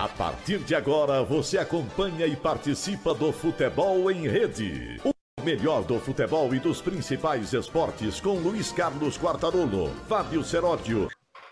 A partir de agora, você acompanha e participa do Futebol em Rede. O melhor do futebol e dos principais esportes com Luiz Carlos Quartarolo, Fábio Seródio.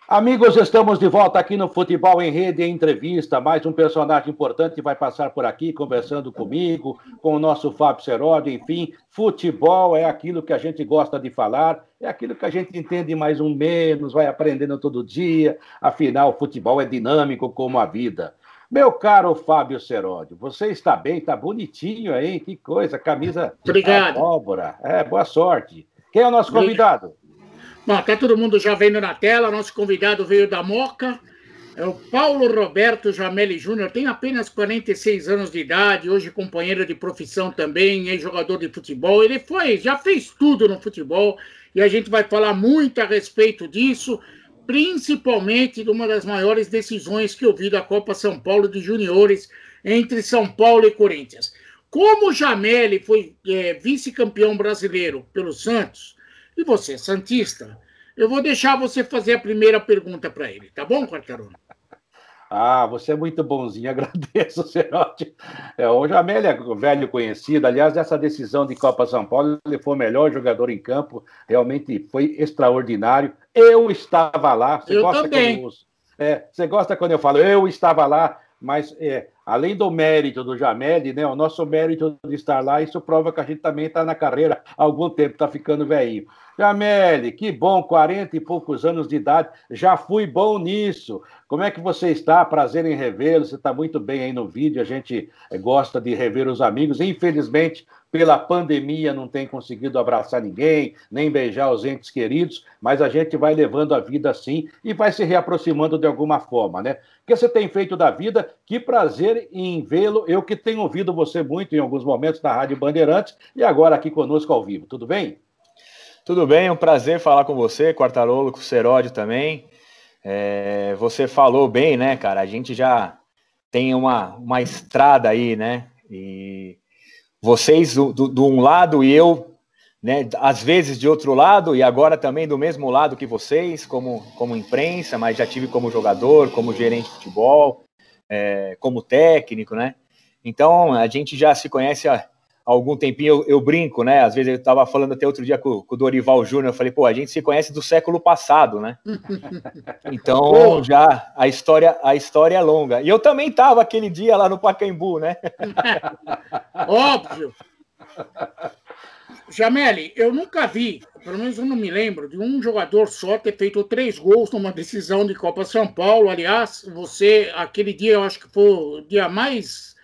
Amigos, estamos de volta aqui no Futebol em Rede em entrevista. Mais um personagem importante vai passar por aqui conversando comigo, com o nosso Fábio Seródio. Enfim, futebol é aquilo que a gente gosta de falar, é aquilo que a gente entende mais ou menos, vai aprendendo todo dia. Afinal, futebol é dinâmico como a vida. Meu caro Fábio Seródio, você está bem? Está bonitinho aí, que coisa, camisa Obrigado. Abóbora. Boa sorte. Quem é o nosso convidado? Bom, tá todo mundo já vendo na tela, nosso convidado veio da Moca, é o Paulo Roberto Jamelli Júnior, tem apenas 46 anos de idade, hoje companheiro de profissão também, é jogador de futebol, ele já fez tudo no futebol, e a gente vai falar muito a respeito disso, principalmente de uma das maiores decisões que eu vi da Copa São Paulo de Juniores, entre São Paulo e Corinthians. Como o Jamelli foi vice-campeão brasileiro pelo Santos, e você é santista, eu vou deixar você fazer a primeira pergunta para ele, tá bom, Quartarolo? Você é muito bonzinho, agradeço, Seródio. O Jamelli é velho conhecido, aliás, essa decisão de Copa São Paulo, ele foi o melhor jogador em campo, realmente foi extraordinário. Eu estava lá. Eu também. Você gosta quando eu falo, eu estava lá, mas além do mérito do Jamelli, né, o nosso mérito de estar lá, isso prova que a gente também está na carreira há algum tempo, está ficando velhinho. Jamelli, que bom, 40 e poucos anos de idade, já fui bom nisso. Como é que você está? Prazer em revê-lo, você está muito bem aí no vídeo, a gente gosta de rever os amigos. Infelizmente, pela pandemia, não tem conseguido abraçar ninguém, nem beijar os entes queridos, mas a gente vai levando a vida assim e vai se reaproximando de alguma forma, né? O que você tem feito da vida? Que prazer em vê-lo. Eu que tenho ouvido você muito em alguns momentos na Rádio Bandeirantes e agora aqui conosco ao vivo. Tudo bem? Tudo bem, é um prazer falar com você, Quartarolo, com o Seródio também. Você falou bem, né, cara? A gente já tem uma estrada aí, né? E vocês do um lado e eu, né, às vezes de outro lado, e agora também do mesmo lado que vocês, como imprensa, mas já tive como jogador, como gerente de futebol, como técnico, né? Então, a gente já se conhece há algum tempinho, eu brinco, né? Às vezes eu estava falando até outro dia com o Dorival Júnior, eu falei, a gente se conhece do século passado, né? Então, já a história é longa. E eu também estava aquele dia lá no Pacaembu, né? Óbvio. Jamelli, eu nunca vi, pelo menos eu não me lembro, de um jogador só ter feito 3 gols numa decisão de Copa São Paulo. Aliás, você, aquele dia, eu acho que foi o dia mais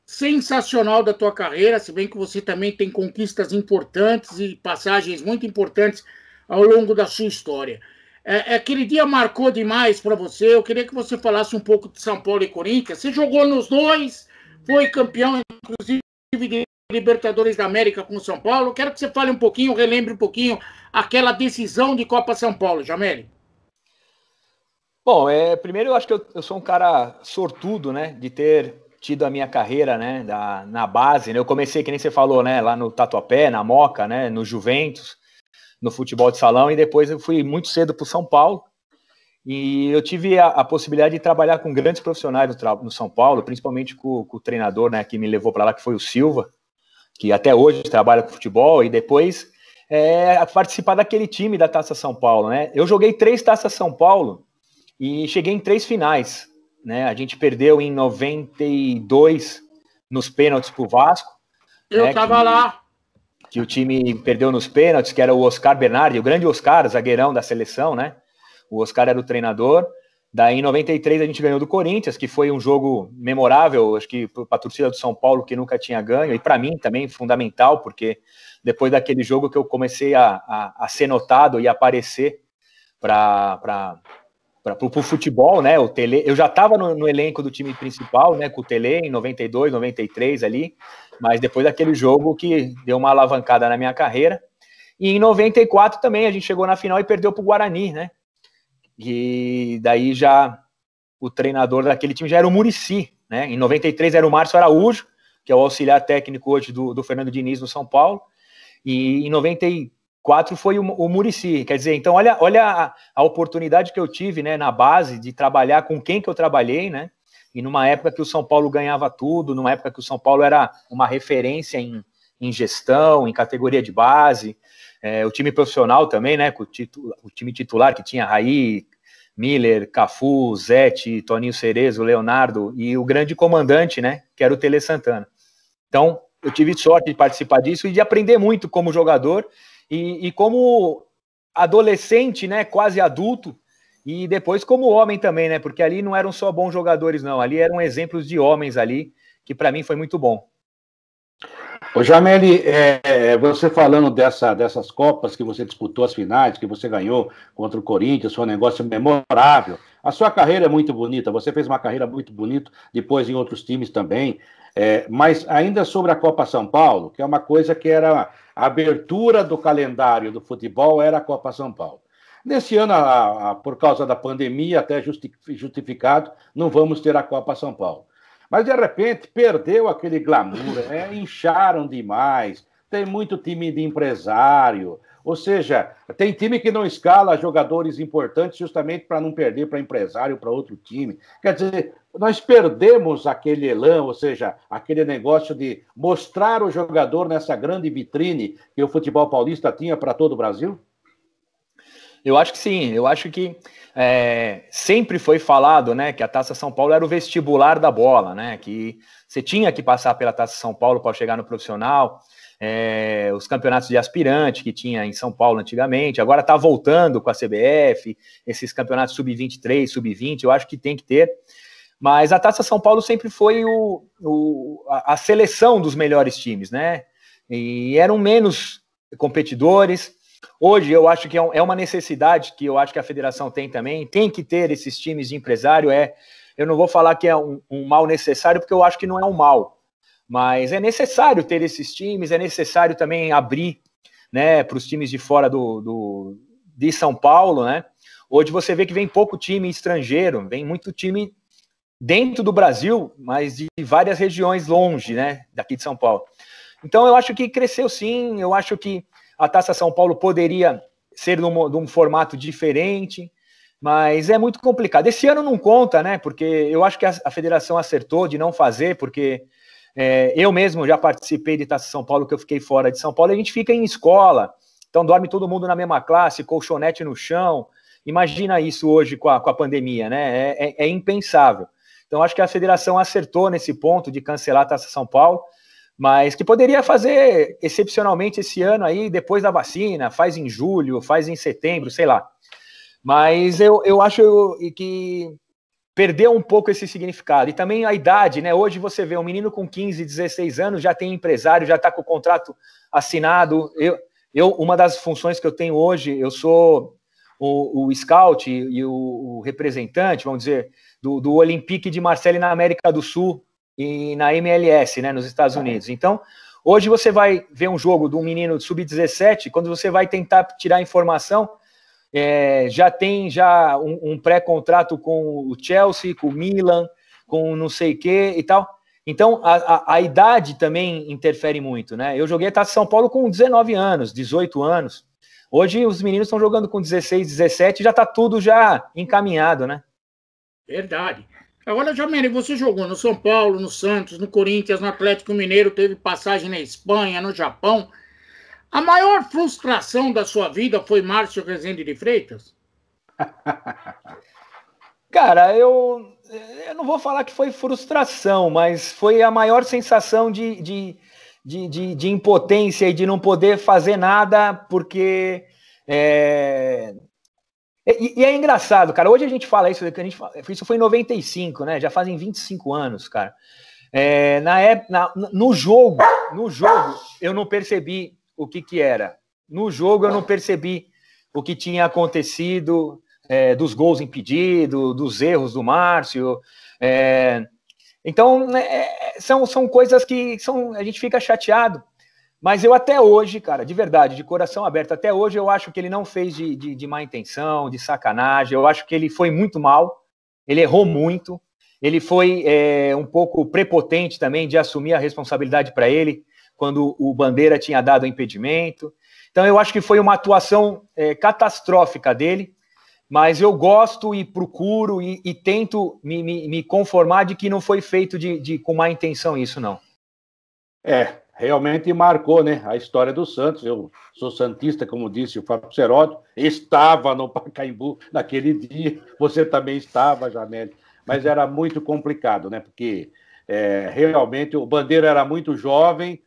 sensacional da tua carreira, se bem que você também tem conquistas importantes e passagens muito importantes ao longo da sua história. Aquele dia marcou demais para você. Eu queria que você falasse um pouco de São Paulo e Corinthians. Você jogou nos dois, foi campeão, inclusive, de Libertadores da América com o São Paulo. Quero que você fale um pouquinho, relembre um pouquinho aquela decisão de Copa São Paulo, Jamelli. Bom, primeiro eu acho que eu sou um cara sortudo, né, de ter tido a minha carreira, né, na base, né? Eu comecei, que nem você falou, né, lá no Tatuapé, na Moca, né, no Juventus, no futebol de salão, e depois eu fui muito cedo para o São Paulo, e eu tive a possibilidade de trabalhar com grandes profissionais no São Paulo, principalmente com o treinador, né, que me levou para lá, que foi o Silva, que até hoje trabalha com futebol, e depois participar daquele time da Taça São Paulo, né? Eu joguei 3 Taças São Paulo e cheguei em 3 finais, né? A gente perdeu em 92 nos pênaltis pro Vasco. Eu estava lá. Que o time perdeu nos pênaltis, que era o Oscar Bernardi, o grande Oscar, zagueirão da seleção, né? O Oscar era o treinador. Daí em 93 a gente ganhou do Corinthians, que foi um jogo memorável, acho que para a torcida do São Paulo que nunca tinha ganho, e para mim também fundamental, porque depois daquele jogo que eu comecei a ser notado e aparecer para o futebol, né? O Tele, eu já estava no elenco do time principal, né? Com o Tele em 92, 93 ali, mas depois daquele jogo que deu uma alavancada na minha carreira. E em 94 também a gente chegou na final e perdeu para o Guarani, né? E daí já o treinador daquele time já era o Muricy, né? Em 93 era o Márcio Araújo, que é o auxiliar técnico hoje do Fernando Diniz no São Paulo, e em 94 foi o Muricy. Quer dizer, então olha a oportunidade que eu tive, né, na base de trabalhar com quem que eu trabalhei, né? e numa época que o São Paulo ganhava tudo, numa época que o São Paulo era uma referência em gestão, em categoria de base, o time profissional também, né, com o time titular que tinha Raí, Miller, Cafu, Zete, Toninho Cerezo, Leonardo e o grande comandante, né, que era o Tele Santana. Então, eu tive sorte de participar disso e de aprender muito como jogador e como adolescente, né, quase adulto, e depois como homem também, né, porque ali não eram só bons jogadores, não, ali eram exemplos de homens ali, que para mim foi muito bom. Ô Jameli, você falando dessas Copas que você disputou, as finais, que você ganhou contra o Corinthians, foi um negócio memorável. A sua carreira é muito bonita, você fez uma carreira muito bonita, depois em outros times também. Mas ainda sobre a Copa São Paulo, que é uma coisa que era a abertura do calendário do futebol, era a Copa São Paulo. Nesse ano, por causa da pandemia, até justificado, não vamos ter a Copa São Paulo. Mas, de repente, perdeu aquele glamour, incharam demais, tem muito time de empresário, ou seja, tem time que não escala jogadores importantes justamente para não perder para empresário, para outro time. Quer dizer, nós perdemos aquele elan, ou seja, aquele negócio de mostrar o jogador nessa grande vitrine que o futebol paulista tinha para todo o Brasil? Eu acho que sim, eu acho que sempre foi falado, né, que a Taça São Paulo era o vestibular da bola, né, que você tinha que passar pela Taça São Paulo para chegar no profissional, os campeonatos de aspirante que tinha em São Paulo antigamente, agora está voltando com a CBF, esses campeonatos sub-23, sub-20, eu acho que tem que ter, mas a Taça São Paulo sempre foi a seleção dos melhores times, né, e eram menos competidores. Hoje eu acho que é uma necessidade que eu acho que a federação tem também, tem que ter esses times de empresário, eu não vou falar que é um mal necessário, porque eu acho que não é um mal, mas é necessário ter esses times, é necessário também abrir, né, para os times de fora de São Paulo, né, hoje você vê que vem pouco time estrangeiro, vem muito time dentro do Brasil, mas de várias regiões longe, né, daqui de São Paulo, então eu acho que cresceu sim, eu acho que a Taça São Paulo poderia ser de um formato diferente, mas é muito complicado. Esse ano não conta, né? Porque eu acho que a federação acertou de não fazer, porque eu mesmo já participei de Taça São Paulo, que eu fiquei fora de São Paulo, e a gente fica em escola, então dorme todo mundo na mesma classe, colchonete no chão. Imagina isso hoje com a pandemia, né? É impensável. Então acho que a federação acertou nesse ponto de cancelar a Taça São Paulo, mas que poderia fazer excepcionalmente esse ano aí, depois da vacina, faz em julho, faz em setembro, sei lá. Mas eu acho que perdeu um pouco esse significado. E também a idade, né? Hoje você vê um menino com 15, 16 anos, já tem empresário, já está com o contrato assinado. Uma das funções que eu tenho hoje, eu sou o scout e o representante, vamos dizer, do Olympique de Marseille na América do Sul, e na MLS, né, nos Estados Unidos. Então, hoje você vai ver um jogo de um menino sub-17, quando você vai tentar tirar informação, já tem um pré-contrato com o Chelsea, com o Milan, com não sei o que e tal. Então, a idade também interfere muito, né? Eu joguei a Taça São Paulo com 19 anos, 18 anos. Hoje os meninos estão jogando com 16, 17, já está tudo já encaminhado, né? Verdade. Agora, Jameli, você jogou no São Paulo, no Santos, no Corinthians, no Atlético Mineiro, teve passagem na Espanha, no Japão. A maior frustração da sua vida foi Márcio Rezende de Freitas? Cara, eu não vou falar que foi frustração, mas foi a maior sensação de impotência e de não poder fazer nada, porque... E é engraçado, cara, hoje a gente fala isso, isso foi em 95, né, já fazem 25 anos, cara. No jogo, eu não percebi o que era. No jogo eu não percebi o que tinha acontecido, dos gols impedidos, dos erros do Márcio. Então, são coisas que a gente fica chateado. Mas eu até hoje, cara, de verdade, de coração aberto, até hoje eu acho que ele não fez de má intenção, de sacanagem. Eu acho que ele foi muito mal, ele errou muito, ele foi um pouco prepotente também de assumir a responsabilidade para ele, quando o Bandeira tinha dado o impedimento. Então eu acho que foi uma atuação catastrófica dele, mas eu gosto e procuro e tento me conformar de que não foi feito com má intenção isso, não. Realmente marcou, né, a história do Santos. Eu sou santista, como disse o Fábio Cerotti, estava no Pacaembu naquele dia, você também estava, Jamel, mas era muito complicado, né, porque realmente o Bandeira era muito jovem.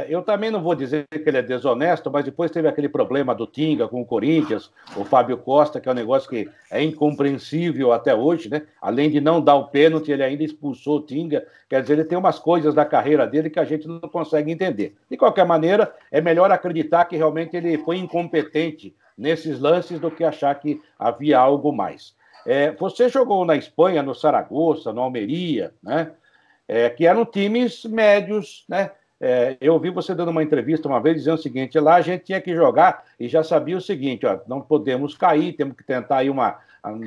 Eu também não vou dizer que ele é desonesto, mas depois teve aquele problema do Tinga com o Corinthians, o Fábio Costa, que é um negócio que é incompreensível até hoje, né? Além de não dar o pênalti, ele ainda expulsou o Tinga. Quer dizer, ele tem umas coisas da carreira dele que a gente não consegue entender. De qualquer maneira, é melhor acreditar que realmente ele foi incompetente nesses lances do que achar que havia algo mais. Você jogou na Espanha, no Saragossa, no Almeria, né? Que eram times médios, né? Eu ouvi você dando uma entrevista uma vez dizendo o seguinte: lá a gente tinha que jogar e já sabia o seguinte, ó, não podemos cair, temos que tentar aí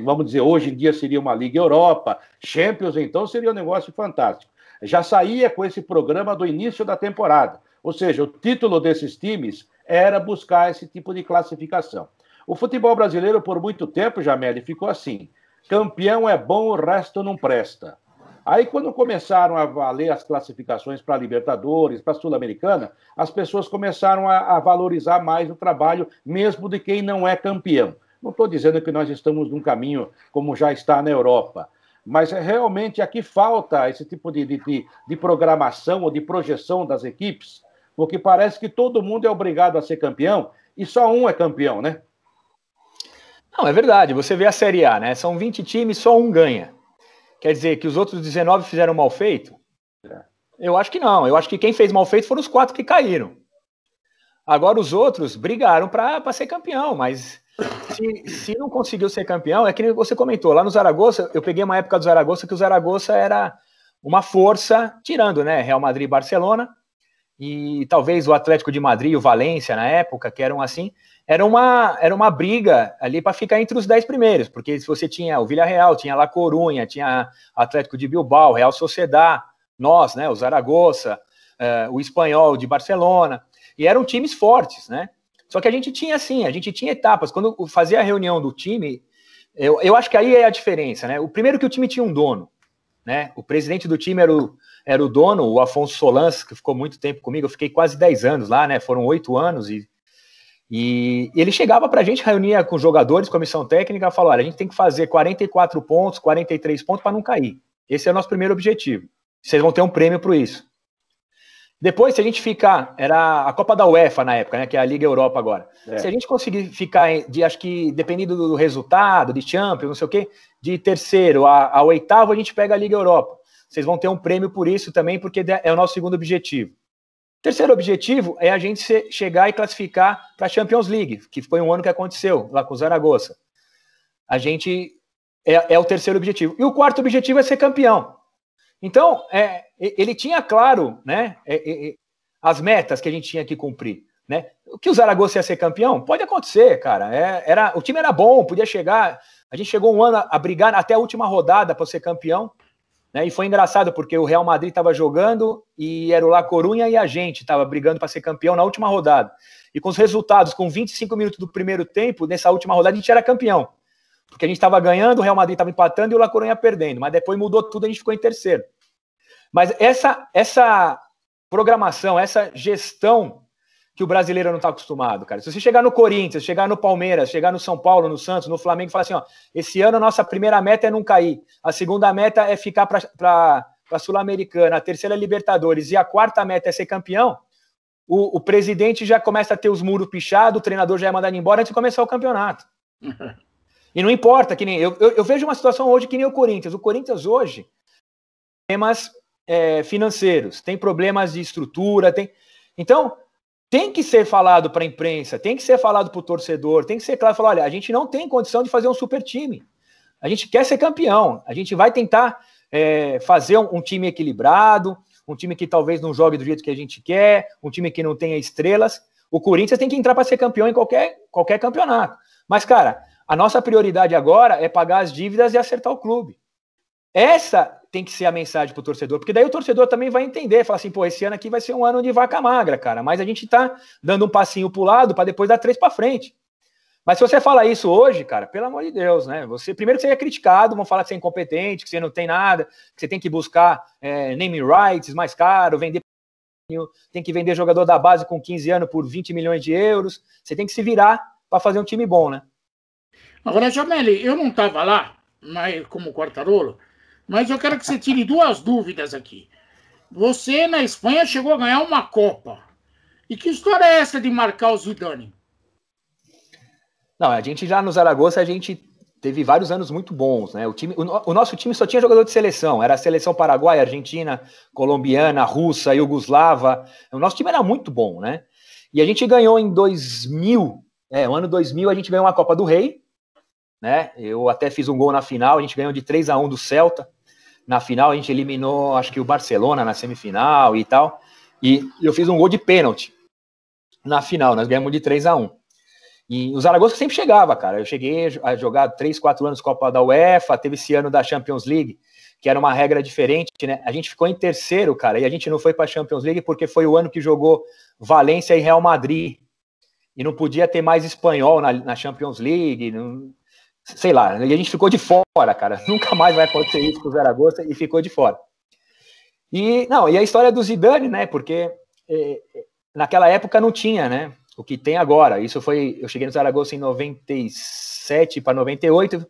vamos dizer, hoje em dia seria uma Liga Europa, Champions, então seria um negócio fantástico. Já saía com esse programa do início da temporada, ou seja, o título desses times era buscar esse tipo de classificação. O futebol brasileiro, por muito tempo, Jamel, ficou assim: campeão é bom, o resto não presta. Aí, quando começaram a valer as classificações para a Libertadores, para a Sul-Americana, as pessoas começaram a valorizar mais o trabalho, mesmo de quem não é campeão. Não estou dizendo que nós estamos num caminho como já está na Europa, mas realmente aqui falta esse tipo de programação ou de projeção das equipes, porque parece que todo mundo é obrigado a ser campeão e só um é campeão, né? Não, é verdade. Você vê a Série A, né? São 20 times, só um ganha. Quer dizer que os outros 19 fizeram mal feito? Eu acho que não. Eu acho que quem fez mal feito foram os 4 que caíram. Agora os outros brigaram para ser campeão, mas se não conseguiu ser campeão, é que nem você comentou, lá no Zaragoza, eu peguei uma época do Zaragoza que o Zaragoza era uma força, tirando, né, Real Madrid e Barcelona, e talvez o Atlético de Madrid e o Valência na época, que eram assim, era uma briga ali para ficar entre os 10 primeiros, porque se você tinha o Villarreal, tinha La Coruña, tinha Atlético de Bilbao, Real Sociedad, nós, né, o Zaragoza, o Espanhol de Barcelona, e eram times fortes, né? Só que a gente tinha etapas. Quando fazia a reunião do time, eu acho que aí é a diferença, né? O primeiro que o time tinha um dono, né? O presidente do time era o dono, o Afonso Solans, que ficou muito tempo comigo, eu fiquei quase 10 anos lá, né? Foram 8 anos e ele chegava pra gente, reunia com os jogadores, comissão técnica, falou: olha, a gente tem que fazer 44 pontos, 43 pontos para não cair. Esse é o nosso primeiro objetivo. Vocês vão ter um prêmio por isso. Depois, se a gente ficar, era a Copa da UEFA na época, né, que é a Liga Europa agora. Se a gente conseguir ficar, acho que dependendo do resultado, de Champions, não sei o quê, de terceiro a oitavo, a gente pega a Liga Europa. Vocês vão ter um prêmio por isso também, porque é o nosso segundo objetivo. Terceiro objetivo é a gente chegar e classificar para a Champions League, que foi um ano que aconteceu lá com o Zaragoza. A gente é o terceiro objetivo. E o quarto objetivo é ser campeão. Então, ele tinha claro, né, as metas que a gente tinha que cumprir, né? O que o Zaragoza ia ser campeão? Pode acontecer, cara. O time era bom, podia chegar. A gente chegou um ano a brigar até a última rodada para ser campeão, né? E foi engraçado porque o Real Madrid estava jogando e era o La Coruña e a gente estava brigando para ser campeão na última rodada. E com os resultados, com 25 minutos do primeiro tempo, nessa última rodada a gente era campeão. Porque a gente estava ganhando, o Real Madrid estava empatando e o La Coruña perdendo. Mas depois mudou tudo, a gente ficou em terceiro. Mas essa programação, essa gestão que o brasileiro não está acostumado, cara. Se você chegar no Corinthians, chegar no Palmeiras, chegar no São Paulo, no Santos, no Flamengo e falar assim, ó, esse ano a nossa primeira meta é não cair, a segunda meta é ficar para a Sul-Americana, a terceira é Libertadores e a quarta meta é ser campeão, o presidente já começa a ter os muros pichados, o treinador já é mandado embora antes de começar o campeonato. E não importa, que nem eu vejo uma situação hoje que nem o Corinthians. O Corinthians hoje tem temas financeiros, tem problemas de estrutura, então tem que ser falado para a imprensa, tem que ser falado para o torcedor, tem que ser claro, falar, olha, a gente não tem condição de fazer um super time, a gente quer ser campeão, a gente vai tentar fazer um time equilibrado, um time que talvez não jogue do jeito que a gente quer, um time que não tenha estrelas. O Corinthians tem que entrar para ser campeão em qualquer campeonato, mas cara, a nossa prioridade agora é pagar as dívidas e acertar o clube. Essa tem que ser a mensagem pro torcedor, porque daí o torcedor também vai entender, falar assim, pô, esse ano aqui vai ser um ano de vaca magra, cara, mas a gente tá dando um passinho pro lado para depois dar 3 para frente. Mas se você fala isso hoje, cara, pelo amor de Deus, né? Primeiro que você é criticado, vão falar que você é incompetente, que você não tem nada, que você tem que buscar naming rights mais caro, tem que vender jogador da base com 15 anos por 20 milhões de euros. Você tem que se virar para fazer um time bom, né? Agora, Jameli, eu não estava lá, como Quartarolo, mas eu quero que você tire duas dúvidas aqui. Você, na Espanha, chegou a ganhar uma Copa. E que história é essa de marcar o Zidane? Não, a gente já no Zaragoza, a gente teve vários anos muito bons, né? O nosso time só tinha jogador de seleção, era a seleção paraguaia, argentina, colombiana, russa, iugoslava. O nosso time era muito bom, né? E a gente ganhou em 2000, o ano 2000, a gente ganhou uma Copa do Rei, né? Eu até fiz um gol na final, a gente ganhou de 3-1 do Celta. Na final, a gente eliminou, acho que o Barcelona na semifinal e tal. E eu fiz um gol de pênalti na final, nós ganhamos de 3-1. E o Zaragoza sempre chegava, cara. Eu cheguei a jogar 3, 4 anos Copa da UEFA, teve esse ano da Champions League, que era uma regra diferente, né? A gente ficou em terceiro, cara, e a gente não foi para a Champions League porque foi o ano que jogou Valência e Real Madrid. E não podia ter mais espanhol na Champions League, sei lá. E a gente ficou de fora, cara. Nunca mais vai acontecer isso com o Zaragoza e ficou de fora. E a história do Zidane, né? Porque naquela época não tinha, né? O que tem agora. Eu cheguei no Zaragoza em 97 para 98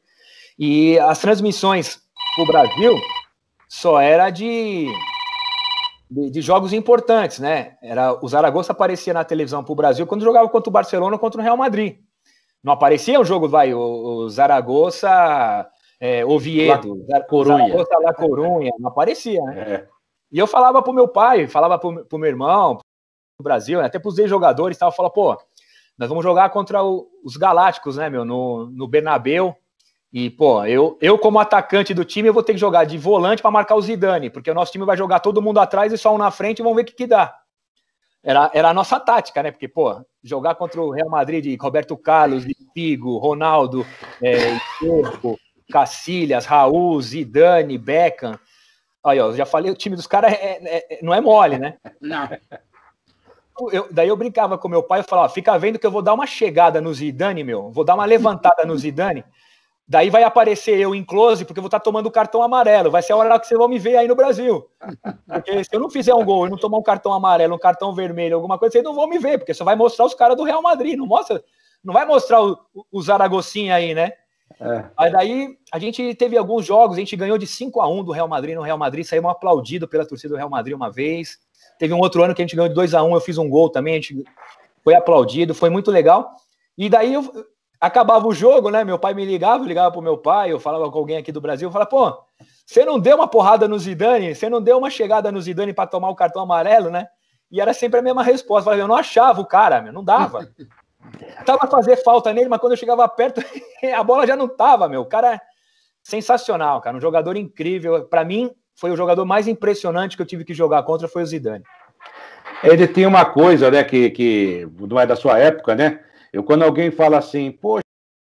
e as transmissões para o Brasil só era de jogos importantes, né? O Zaragoza aparecia na televisão para o Brasil quando jogava contra o Barcelona ou contra o Real Madrid. Não aparecia o jogo, o Zaragoza, Oviedo, Zaragoza La Coruña, não aparecia, né? E eu falava pro meu pai, falava pro meu irmão, no Brasil, até para os ex-jogadores, eu falava, pô, nós vamos jogar contra os Galácticos, né, no Bernabéu, e, pô, eu como atacante do time, eu vou ter que jogar de volante para marcar o Zidane, porque o nosso time vai jogar todo mundo atrás e só um na frente e vamos ver o que dá. Era a nossa tática, né, porque, pô, jogar contra o Real Madrid de Roberto Carlos, de Figo, Ronaldo, Cacilhas, Raul, Zidane, Beckham, aí, ó, já falei, o time dos caras não é mole, né? Não. Daí eu brincava com meu pai e falava, fica vendo que eu vou dar uma chegada no Zidane, vou dar uma levantada no Zidane, daí vai aparecer eu em close, porque eu vou estar tomando cartão amarelo, vai ser a hora que vocês vão me ver aí no Brasil, porque se eu não fizer um gol e não tomar um cartão amarelo, um cartão vermelho, alguma coisa, vocês não vão me ver, porque só vai mostrar os caras do Real Madrid, não vai mostrar o Zaragozinha aí, né? Aí daí a gente teve alguns jogos, a gente ganhou de 5-1 do Real Madrid no Real Madrid, saímos aplaudido pela torcida do Real Madrid uma vez. Teve um outro ano que a gente ganhou de 2-1, eu fiz um gol também, a gente foi aplaudido, foi muito legal. E daí acabava o jogo, né? Meu pai me ligava, eu ligava pro meu pai, eu falava com alguém aqui do Brasil, eu falava, pô, você não deu uma porrada no Zidane? Você não deu uma chegada no Zidane para tomar o cartão amarelo, né? E era sempre a mesma resposta, eu não achava o cara, não dava. Tava a fazer falta nele, mas quando eu chegava perto, a bola já não tava, O cara é sensacional, cara, um jogador incrível. Para mim, foi o jogador mais impressionante que eu tive que jogar contra, foi o Zidane. Ele tem uma coisa, né, que não é da sua época, né? Quando alguém fala assim, poxa,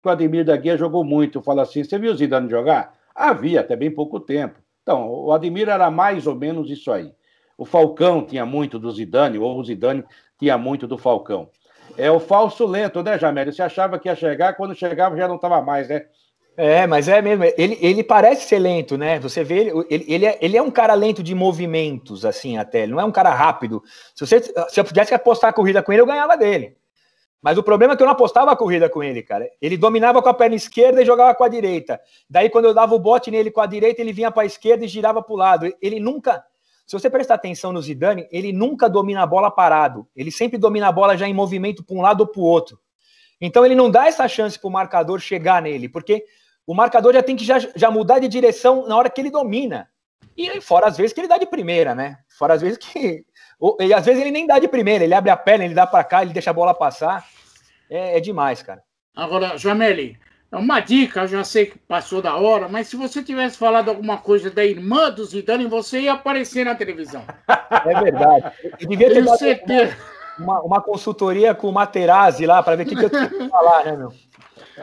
o Ademir da Guia jogou muito, eu falo assim, você viu o Zidane jogar? Havia, até bem pouco tempo. Então, o Ademir era mais ou menos isso aí. O Falcão tinha muito do Zidane, ou o Zidane tinha muito do Falcão. É o falso lento, né, Jamel? Você achava que ia chegar, quando chegava já não estava mais, né? Mas é mesmo, ele parece ser lento, né? Você vê, ele é um cara lento de movimentos, assim, até, ele não é um cara rápido. Se eu pudesse apostar a corrida com ele, eu ganhava dele. Mas o problema é que eu não apostava a corrida com ele, cara. Ele dominava com a perna esquerda e jogava com a direita. Daí, quando eu dava o bote nele com a direita, ele vinha para a esquerda e girava para o lado. Ele nunca... Se você prestar atenção no Zidane, ele nunca domina a bola parado. Ele sempre domina a bola já em movimento para um lado ou para o outro. Então, ele não dá essa chance para o marcador chegar nele, porque o marcador já tem que já mudar de direção na hora que ele domina. E fora as vezes que ele dá de primeira, né? Fora as vezes que... E às vezes ele nem dá de primeira, ele abre a perna, ele dá para cá, ele deixa a bola passar. É demais, cara. Agora, Jameli, uma dica, eu já sei que passou da hora, mas se você tivesse falado alguma coisa da irmã do Zidane, você ia aparecer na televisão. É verdade. Eu devia ter dado uma consultoria com o Materazzi lá, para ver o que eu tinha que falar, né,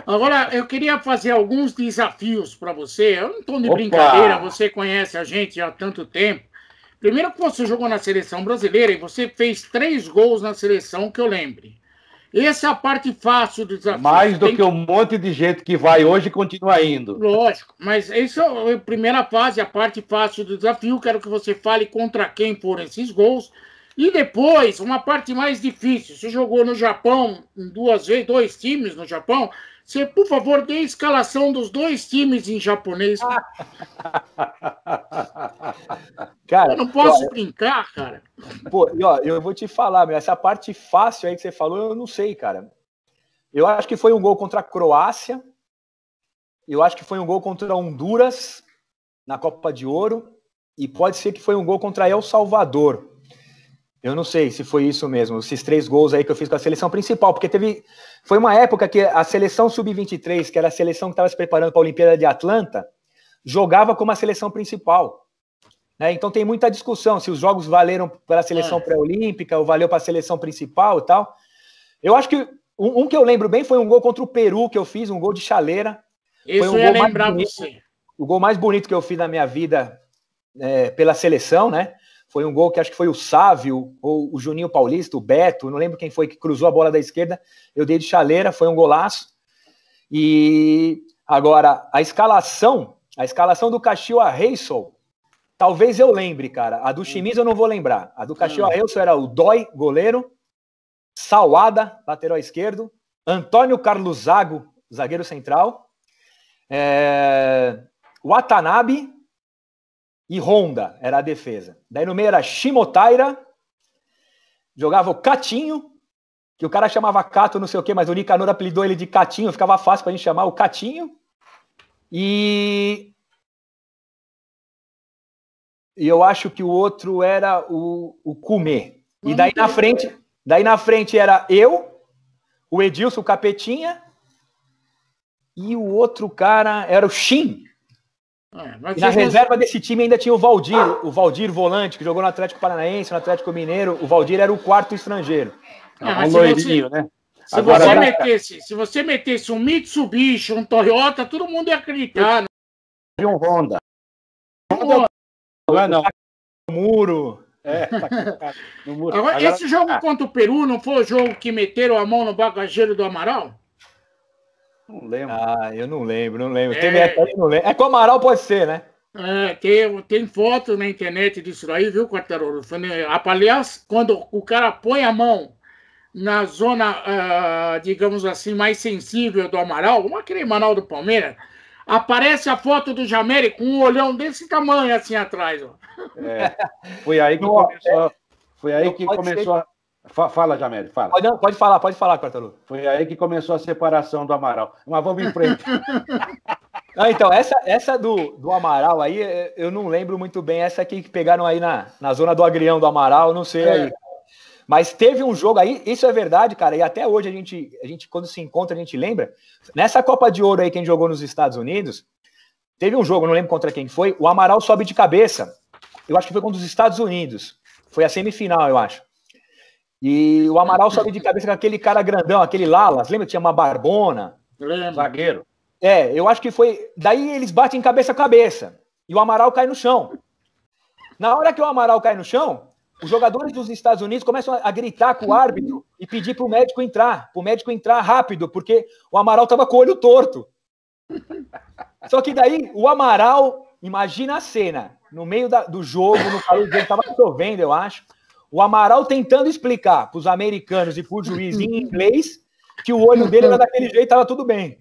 Agora, eu queria fazer alguns desafios para você. Eu não estou de brincadeira, você conhece a gente há tanto tempo. Primeiro que você jogou na seleção brasileira e você fez 3 gols na seleção, que eu lembre. Essa é a parte fácil do desafio. Mais do que um monte de gente que vai hoje e continua indo. Lógico, mas essa é a primeira fase, a parte fácil do desafio. Quero que você fale contra quem foram esses gols. E depois, uma parte mais difícil. Você jogou no Japão duas vezes, 2 times no Japão. Você, por favor, dê a escalação dos 2 times em japonês. Cara, eu não posso brincar, cara. Pô, e ó, eu vou te falar, essa parte fácil aí que você falou, eu não sei, cara. Eu acho que foi um gol contra a Croácia. Eu acho que foi um gol contra Honduras na Copa de Ouro. E pode ser que foi um gol contra El Salvador. Eu não sei se foi isso mesmo, esses 3 gols aí que eu fiz com a seleção principal, porque foi uma época que a seleção sub-23, que era a seleção que estava se preparando para a Olimpíada de Atlanta, jogava como a seleção principal. Né? Então tem muita discussão se os jogos valeram para a seleção pré-olímpica ou valeu para a seleção principal e tal. Eu acho que um que eu lembro bem foi um gol contra o Peru que eu fiz, um gol de chaleira. Isso foi um eu ia gol lembrar você. O gol mais bonito que eu fiz na minha vida pela seleção, né? Foi um gol que acho que foi o Sávio, ou o Juninho Paulista, o Beto, não lembro quem foi que cruzou a bola da esquerda, eu dei de chaleira, foi um golaço. E agora, a escalação do Caxiwa Reysol, talvez eu lembre, cara. A do Shimizu eu não vou lembrar. A do Caxiwa Reysol era o Dói, goleiro, Salada, lateral esquerdo, Antônio Carlos Zago, zagueiro central, Watanabe e Honda era a defesa. Daí no meio era Shimotaira, jogava o Catinho, que o cara chamava Cato, não sei o quê, mas o Nicanor apelidou ele de Catinho, ficava fácil pra gente chamar o Catinho. E eu acho que o outro era o Kume. E daí na frente era eu, o Edilson, o Capetinha, e o outro cara era o Shin. E na reserva desse time ainda tinha o Valdir volante, que jogou no Atlético Paranaense, no Atlético Mineiro. O Valdir era o 4º estrangeiro. Um loirinho, né? Se você metesse um Mitsubishi, um Toyota, todo mundo ia acreditar. E um Honda. Não. Muro. No muro. Agora, esse jogo contra o Peru não foi o jogo que meteram a mão no bagageiro do Amaral? Não lembro. Eu não lembro. É que o Amaral pode ser, né? Tem foto na internet disso aí, viu, Quartarolo? Aliás, quando o cara põe a mão na zona, digamos assim, mais sensível do Amaral, como aquele Amaral do Palmeiras, aparece a foto do Jameli com um olhão desse tamanho assim atrás. Ó. Foi aí que começou. Foi aí que começou. Fala, Jameli, fala. Pode falar, Quartarolo. Foi aí que começou a separação do Amaral. Mas vamos em frente. Então, essa do Amaral aí, eu não lembro muito bem. Essa aqui que pegaram aí na zona do Agrião do Amaral, não sei aí. Mas teve um jogo aí, isso é verdade, cara, e até hoje a gente quando se encontra, a gente lembra. Nessa Copa de Ouro aí, quem jogou nos Estados Unidos, teve um jogo, não lembro contra quem foi, o Amaral sobe de cabeça. Eu acho que foi contra os Estados Unidos. Foi a semifinal, eu acho. E o Amaral sobe de cabeça com aquele cara grandão, aquele Lalas, lembra que tinha uma barbona? Zagueiro. Eu acho que foi... Daí eles batem cabeça a cabeça, e o Amaral cai no chão. Na hora que o Amaral cai no chão, os jogadores dos Estados Unidos começam a gritar com o árbitro e pedir pro médico entrar rápido, porque o Amaral tava com o olho torto. Só que daí, o Amaral, imagina a cena, no meio do jogo, no calor dele, tava chovendo, eu acho, o Amaral tentando explicar pros americanos e pro juiz em inglês que o olho dele era daquele jeito, tava tudo bem.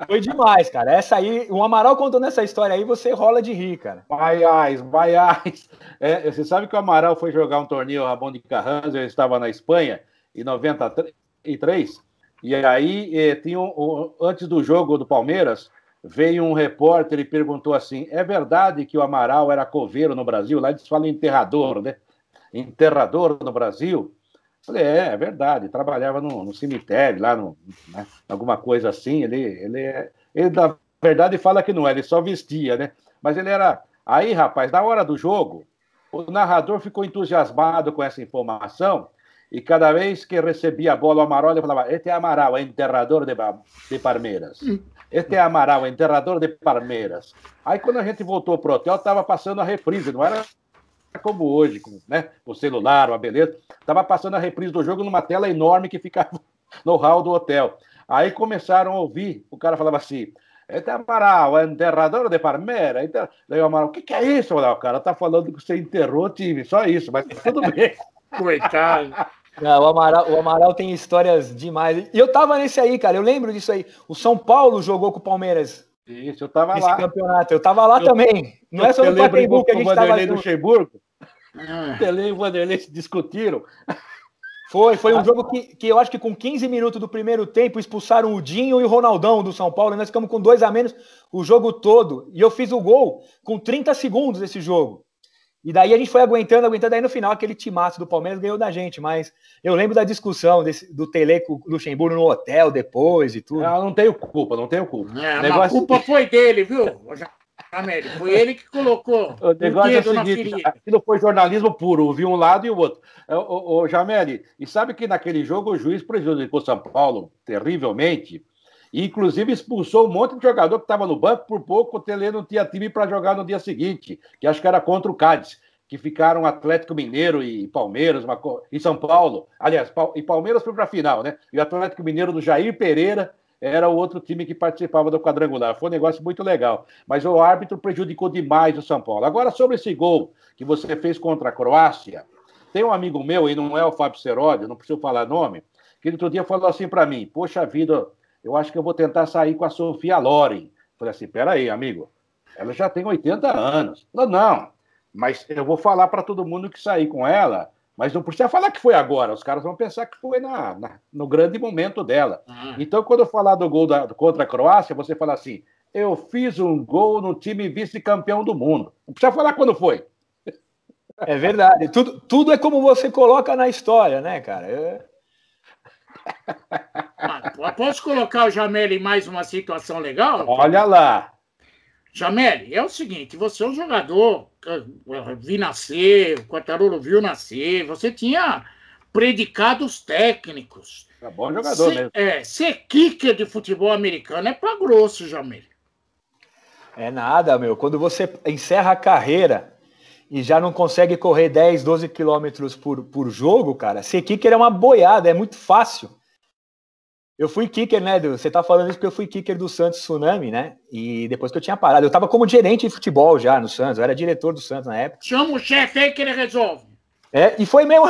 Foi demais, cara. Essa aí, o Amaral contando essa história aí, você rola de rir, cara. Baiás. Você sabe que o Amaral foi jogar um torneio Ramon de Carranza, ele estava na Espanha, em 93, e aí antes do jogo do Palmeiras, veio um repórter e perguntou assim, é verdade que o Amaral era coveiro no Brasil? Lá eles falam enterrador, né? Enterrador no Brasil? Falei, é verdade, trabalhava no cemitério, lá né, alguma coisa assim, ele na verdade fala que não era, ele só vestia, né? Mas ele era... Aí, rapaz, na hora do jogo, o narrador ficou entusiasmado com essa informação e cada vez que recebia a bola, o Amaral, ele falava, este é Amaral, enterrador de Palmeiras. Este é Amaral, enterrador de Palmeiras. Aí, quando a gente voltou pro hotel, estava passando a reprise, não era como hoje, com, né, o celular, uma beleza. Estava passando a reprise do jogo numa tela enorme que ficava no hall do hotel. Aí começaram a ouvir, o cara falava assim, este Amaral, é enterrador de Palmeiras. Daí o Amaral, o que é isso? O cara tá falando que você enterrou o time, só isso, mas tudo bem. Coitado. Não, o Amaral tem histórias demais. E eu tava nesse aí, cara, eu lembro disso aí. O São Paulo jogou com o Palmeiras. Isso, eu tava nesse lá. campeonato. Eu tava lá também. Não é só no Pacaembu que a gente tava junto. Luxemburgo. O Tele e o Vanderlei se discutiram. Foi um jogo que eu acho que com 15 minutos do primeiro tempo expulsaram o Dinho e o Ronaldão do São Paulo, e nós ficamos com 2 a menos o jogo todo, e eu fiz o gol com 30 segundos desse jogo. E daí a gente foi aguentando, aí no final aquele timaço do Palmeiras ganhou da gente, mas eu lembro da discussão do Tele com o Luxemburgo no hotel depois e tudo. Não tenho culpa. A culpa foi dele, viu? Jameli, foi ele que colocou o negócio é o seguinte, aquilo foi jornalismo puro, vi um lado e o outro. O Jameli, e sabe que naquele jogo o juiz prejudicou São Paulo terrivelmente, e inclusive expulsou um monte de jogador que estava no banco, por pouco o Tele não tinha time para jogar no dia seguinte, que acho que era contra o Cádiz, que ficaram Atlético Mineiro e Palmeiras, e São Paulo, aliás, e Palmeiras foi para a final, né? E o Atlético Mineiro do Jair Pereira era o outro time que participava do quadrangular. Foi um negócio muito legal. Mas o árbitro prejudicou demais o São Paulo. Agora, sobre esse gol que você fez contra a Croácia, tem um amigo meu, e não é o Fábio Seródio, não preciso falar nome, que outro dia falou assim para mim, poxa vida, eu acho que eu vou tentar sair com a Sofia Loren. Falei assim, peraí, amigo, ela já tem 80 anos. Falei, não, mas eu vou falar para todo mundo que sair com ela, mas não precisa falar que foi agora, os caras vão pensar que foi no grande momento dela. Então, quando eu falar do gol contra a Croácia, você fala assim, eu fiz um gol no time vice-campeão do mundo. Não precisa falar quando foi. É verdade, tudo é como você coloca na história, né, cara? Posso colocar o Jameli em mais uma situação legal? Olha lá. Jameli, é o seguinte, você é um jogador, vi nascer, o Quartarolo viu nascer, você tinha predicados técnicos. É bom jogador mesmo. Ser kicker de futebol americano é pra grosso, Jameli. É nada, meu. Quando você encerra a carreira e já não consegue correr 10, 12 quilômetros por jogo, cara, ser kicker é uma boiada, é muito fácil. Eu fui kicker, né, você tá falando isso porque eu fui kicker do Santos Tsunami, né, e depois que eu tinha parado, eu tava como gerente de futebol já no Santos, eu era diretor do Santos na época. Chama o chefe aí que ele resolve. E foi meio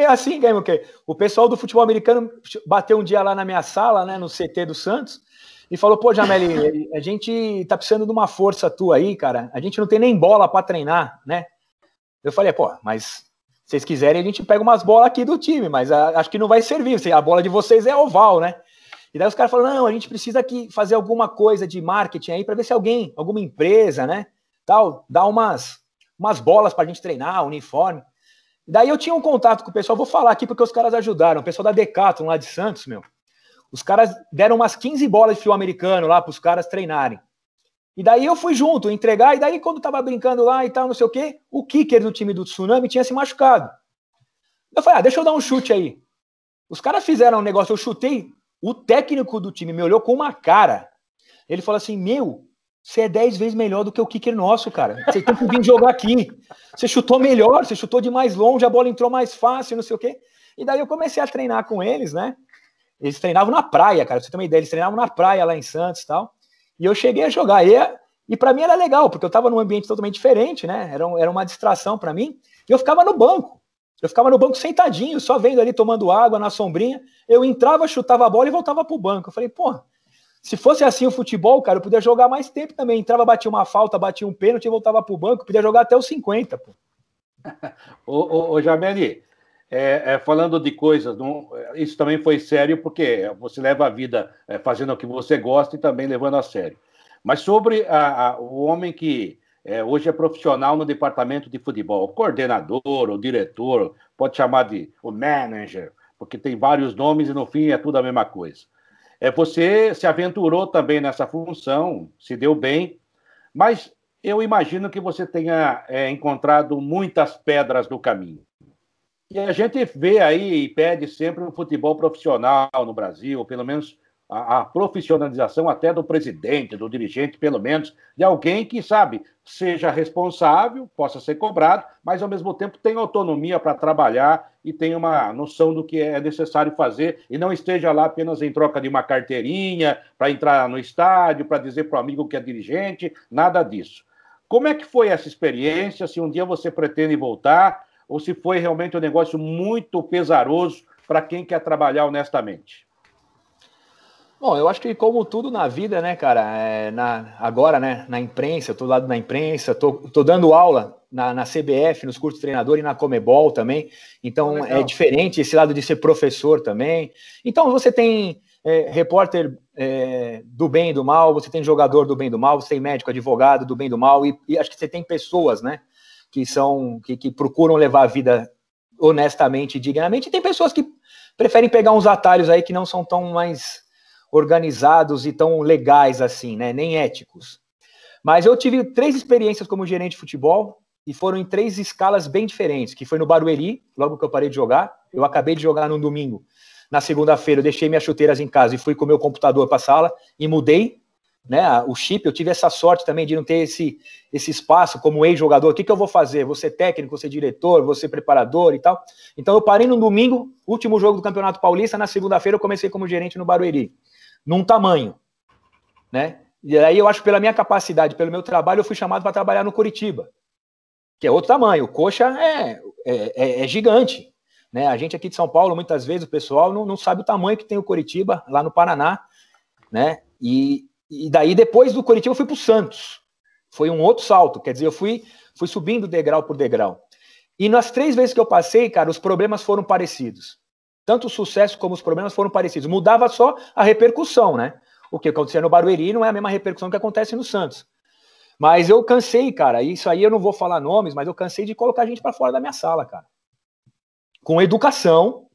assim, porque o pessoal do futebol americano bateu um dia lá na minha sala, né, no CT do Santos, e falou, pô, Jameli, a gente tá precisando de uma força tua aí, cara, a gente não tem nem bola pra treinar, né. Eu falei, pô, mas se vocês quiserem, a gente pega umas bolas aqui do time, mas acho que não vai servir. A bola de vocês é oval, né? E daí os caras falaram, não, a gente precisa aqui fazer alguma coisa de marketing aí para ver se alguma empresa, né, tal, dá umas bolas pra gente treinar, uniforme. E daí eu tinha um contato com o pessoal, vou falar aqui porque os caras ajudaram, o pessoal da Decathlon lá de Santos, meu. Os caras deram umas 15 bolas de fio americano lá pros caras treinarem. E daí eu fui junto, entregar, e daí quando tava brincando lá e tal, não sei o quê, o kicker do time do Tsunami tinha se machucado. Eu falei, deixa eu dar um chute aí. Os caras fizeram um negócio, eu chutei, o técnico do time me olhou com uma cara. Ele falou assim, você é 10 vezes melhor do que o kicker nosso, cara. Você tem que vir jogar aqui. Você chutou melhor, você chutou de mais longe, a bola entrou mais fácil, não sei o quê. E daí eu comecei a treinar com eles, né? Eles treinavam na praia, cara, pra você ter uma ideia, eles treinavam na praia lá em Santos e tal. E eu cheguei a jogar, e para mim era legal, porque eu estava num ambiente totalmente diferente, né? Era uma distração para mim, e eu ficava no banco. Eu ficava no banco sentadinho, só vendo ali, tomando água na sombrinha. Eu entrava, chutava a bola e voltava pro banco. Eu falei, pô, se fosse assim o futebol, cara, eu podia jogar mais tempo também. Entrava, batia uma falta, batia um pênalti e voltava pro banco. Eu podia jogar até os 50, pô. Ô Jameli, falando de coisas, isso também foi sério, porque você leva a vida fazendo o que você gosta e também levando a sério. Mas sobre o homem que hoje é profissional no departamento de futebol, o coordenador, o diretor, pode chamar de o manager, porque tem vários nomes e no fim é tudo a mesma coisa. Você se aventurou também nessa função, se deu bem, mas eu imagino que você tenha encontrado muitas pedras no caminho. E a gente vê aí e pede sempre um futebol profissional no Brasil, ou pelo menos a profissionalização até do presidente, do dirigente, pelo menos, de alguém que, sabe, seja responsável, possa ser cobrado, mas, ao mesmo tempo, tenha autonomia para trabalhar e tenha uma noção do que é necessário fazer e não esteja lá apenas em troca de uma carteirinha, para entrar no estádio, para dizer para o amigo que é dirigente, nada disso. Como é que foi essa experiência? Se um dia você pretende voltar ou se foi realmente um negócio muito pesaroso para quem quer trabalhar honestamente? Bom, eu acho que como tudo na vida, né, cara, agora, né, na imprensa, eu tô do lado da imprensa, tô dando aula na CBF, nos cursos de treinador e na Comebol também, então é diferente esse lado de ser professor também. Então você tem repórter do bem e do mal, você tem jogador do bem e do mal, você tem médico, advogado do bem e do mal, e acho que você tem pessoas, né, que procuram levar a vida honestamente e dignamente, e tem pessoas que preferem pegar uns atalhos aí que não são tão mais organizados e tão legais assim, né? Nem éticos. Mas eu tive 3 experiências como gerente de futebol e foram em 3 escalas bem diferentes, que foi no Barueri, logo que eu parei de jogar. Eu acabei de jogar no domingo. Na segunda-feira eu deixei minhas chuteiras em casa e fui com o meu computador para a sala e mudei, né, o chip. Eu tive essa sorte também de não ter esse espaço como ex-jogador. O que eu vou fazer? Vou ser técnico, vou ser diretor, vou ser preparador e tal. Então eu parei no domingo, último jogo do Campeonato Paulista, na segunda-feira eu comecei como gerente no Barueri. Num tamanho, né? E aí eu acho que pela minha capacidade, pelo meu trabalho, eu fui chamado para trabalhar no Coritiba, que é outro tamanho. O Coxa é gigante, né? A gente aqui de São Paulo, muitas vezes, o pessoal não sabe o tamanho que tem o Coritiba, lá no Paraná, né? E daí, depois do Coritiba, eu fui para o Santos. Foi um outro salto, quer dizer, eu fui subindo degrau por degrau. E nas 3 vezes que eu passei, cara, os problemas foram parecidos. Tanto o sucesso como os problemas foram parecidos. Mudava só a repercussão, né? O que acontecia no Barueri não é a mesma repercussão que acontece no Santos. Mas eu cansei, cara. Isso aí eu não vou falar nomes, mas eu cansei de colocar gente para fora da minha sala, cara. Com educação.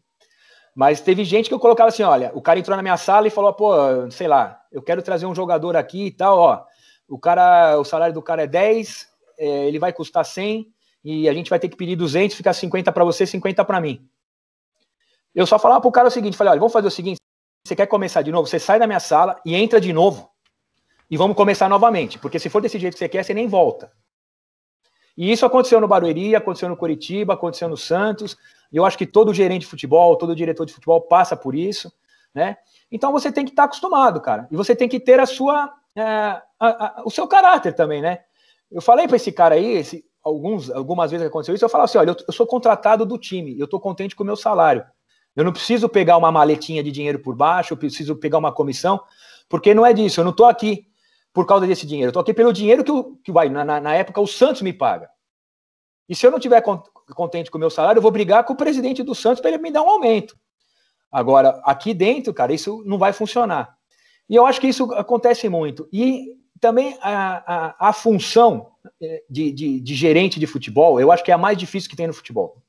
Mas teve gente que eu colocava assim, olha, o cara entrou na minha sala e falou, pô, sei lá, eu quero trazer um jogador aqui e tal, ó. O salário do cara é 10, ele vai custar 100 e a gente vai ter que pedir 200, ficar 50 para você, 50 para mim. Eu só falava pro cara o seguinte, falei, olha, vamos fazer o seguinte, você quer começar de novo? Você sai da minha sala e entra de novo e vamos começar novamente, porque se for desse jeito que você quer, você nem volta. E isso aconteceu no Barueri, aconteceu no Coritiba, aconteceu no Santos, e eu acho que todo gerente de futebol, todo diretor de futebol passa por isso, né? Então você tem que estar acostumado, cara, e você tem que ter o seu caráter também, né? Eu falei para esse cara aí, algumas vezes que aconteceu isso, eu falava assim, olha, eu sou contratado do time, eu tô contente com o meu salário. Eu não preciso pegar uma maletinha de dinheiro por baixo, eu preciso pegar uma comissão, porque não é disso, eu não estou aqui por causa desse dinheiro, eu estou aqui pelo dinheiro que vai, na época o Santos me paga. E se eu não estiver contente com o meu salário, eu vou brigar com o presidente do Santos para ele me dar um aumento. Agora, aqui dentro, cara, isso não vai funcionar. E eu acho que isso acontece muito. E também a função de gerente de futebol, eu acho que é a mais difícil que tem no futebol.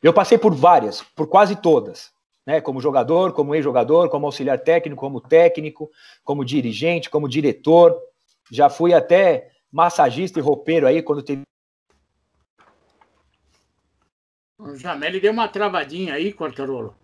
Eu passei por várias, por quase todas, né? Como jogador, como ex-jogador, como auxiliar técnico, como dirigente, como diretor. Já fui até massagista e roupeiro aí quando teve. O Jameli deu uma travadinha aí, Quartarolo.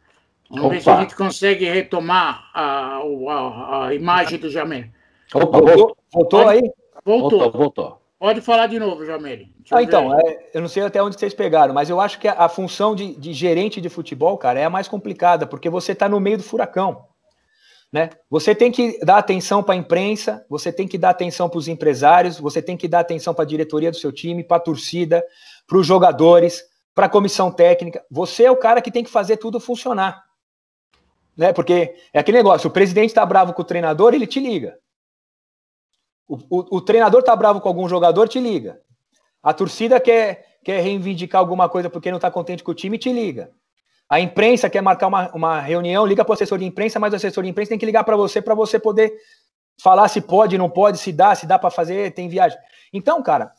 Vamos ver se a gente consegue retomar a imagem do Jameli. Voltou aí? Voltou. Pode falar de novo, Jameli. Então, eu não sei até onde vocês pegaram, mas eu acho que a função de gerente de futebol, cara, é a mais complicada, porque você está no meio do furacão, né? Você tem que dar atenção para a imprensa, você tem que dar atenção para os empresários, você tem que dar atenção para a diretoria do seu time, para a torcida, para os jogadores, para a comissão técnica. Você é o cara que tem que fazer tudo funcionar, né? Porque é aquele negócio, o presidente está bravo com o treinador, ele te liga. O treinador tá bravo com algum jogador, te liga. A torcida quer reivindicar alguma coisa porque não tá contente com o time, te liga. A imprensa quer marcar uma reunião, liga pro assessor de imprensa, mas o assessor de imprensa tem que ligar para você poder falar se pode, não pode, se dá para fazer, tem viagem. Então, cara,